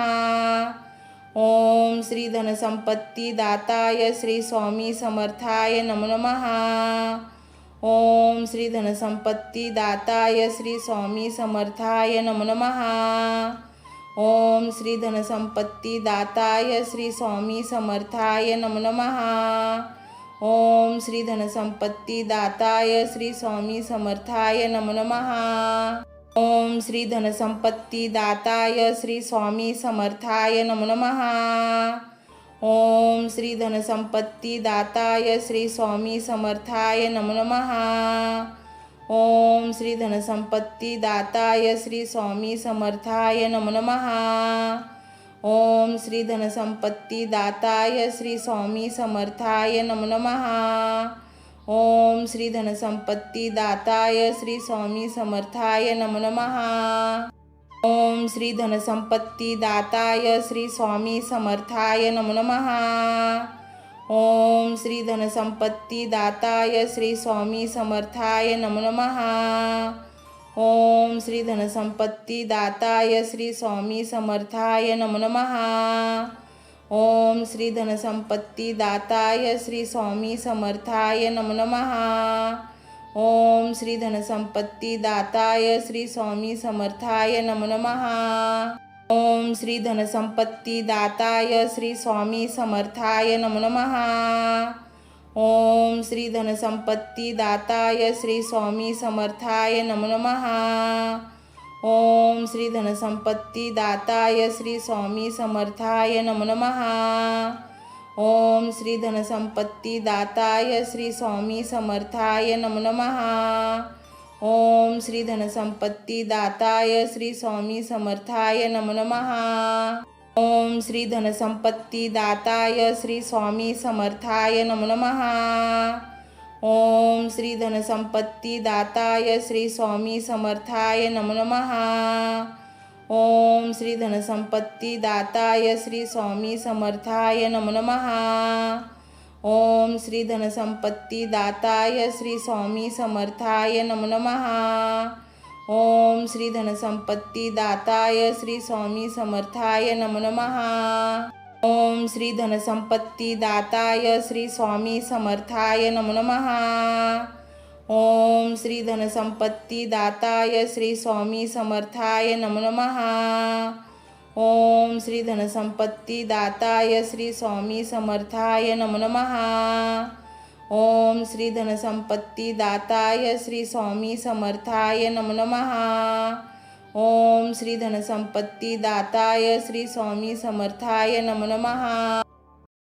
ओम श्री धनसंपत्तिदाताय श्री स्वामी समर्थाय नमो नमः। ओम श्री धनसंपत्तिदाताय श्री स्वामी समर्थाय नमो नमः। ओम श्री धनसंपत्तिदाताय श्री स्वामी समर्थाय नमो नमः। ओम श्री धनसंपत्तिदाताय श्री स्वामी समर्थाय नमो नमः। ओम श्री धनसंपत्तिदाताय श्री स्वामी समर्थाय नमो नमः। ओम श्री धनसंपत्तिदाताय श्री स्वामी समर्थाय नमो नमः। ओम श्री धनसंपत्तिदाताय श्री स्वामी समर्थाय नमो नमः। ओम श्री धनसंपत्तिदाताय श्री स्वामी समर्थाय नमो नमः। ओम श्री धनसंपत्तिदाताय श्री स्वामी समर्थाय नमो नमः। ओम श्री धनसंपत्तिदाताय श्री स्वामी समर्थाय नमो नमः। ओम श्री धनसंपत्तिदाताय श्री स्वामी समर्थाय नमो नमः। ओम श्री धनसंपत्तिदाताय श्री स्वामी समर्थाय नमो नमः। ओम श्री धनसंपत्तिदाताय श्री स्वामी समर्थाय नमो नमः। ओम श्री धनसंपत्तिदाताय श्री स्वामी समर्थाय नमो नमः। ओम श्री धनसंपत्तिदाताय श्री स्वामी समर्थाय नमो नमः। ओम श्री धनसंपत्तिदाताय श्री स्वामी समर्थाय नमो नमः। ओम श्री धनसंपत्तिदाताय श्री स्वामी समर्थाय नमो नमः। ओम श्री धनसंपत्तिदाताय श्री स्वामी समर्थाय नमो नमः। ओम श्री धनसंपत्तिदाताय श्री स्वामी समर्थाय नमो नमः। ओम श्री धनसंपत्तिदाताय श्री स्वामी समर्थाय नमो नमः। ओम श्री धनसंपत्तिदाताय श्री स्वामी समर्थाय नमो नमः। ओम श्री धनसंपत्तिदाताय श्री स्वामी समर्थाय नमो नमः। ओम श्री धनसंपत्तिदाताय श्री स्वामी समर्थाय नमो नमः। ओम श्री धनसंपत्तिदाताय श्री स्वामी समर्थाय नमो नमः। ओम श्री धनसंपत्तिदाताय श्री स्वामी समर्थाय नमो नमः। ओम श्री धनसंपत्तिदाताय श्री स्वामी समर्थाय नमो नमः। ओम श्री धनसंपत्तिदाताय श्री स्वामी समर्थाय नमो नमः। ओम श्री धनसंपत्तिदाताय श्री स्वामी समर्थाय नमो नमः। ओम श्री धनसंपत्तिदाताय श्री स्वामी समर्थाय नमो नमः।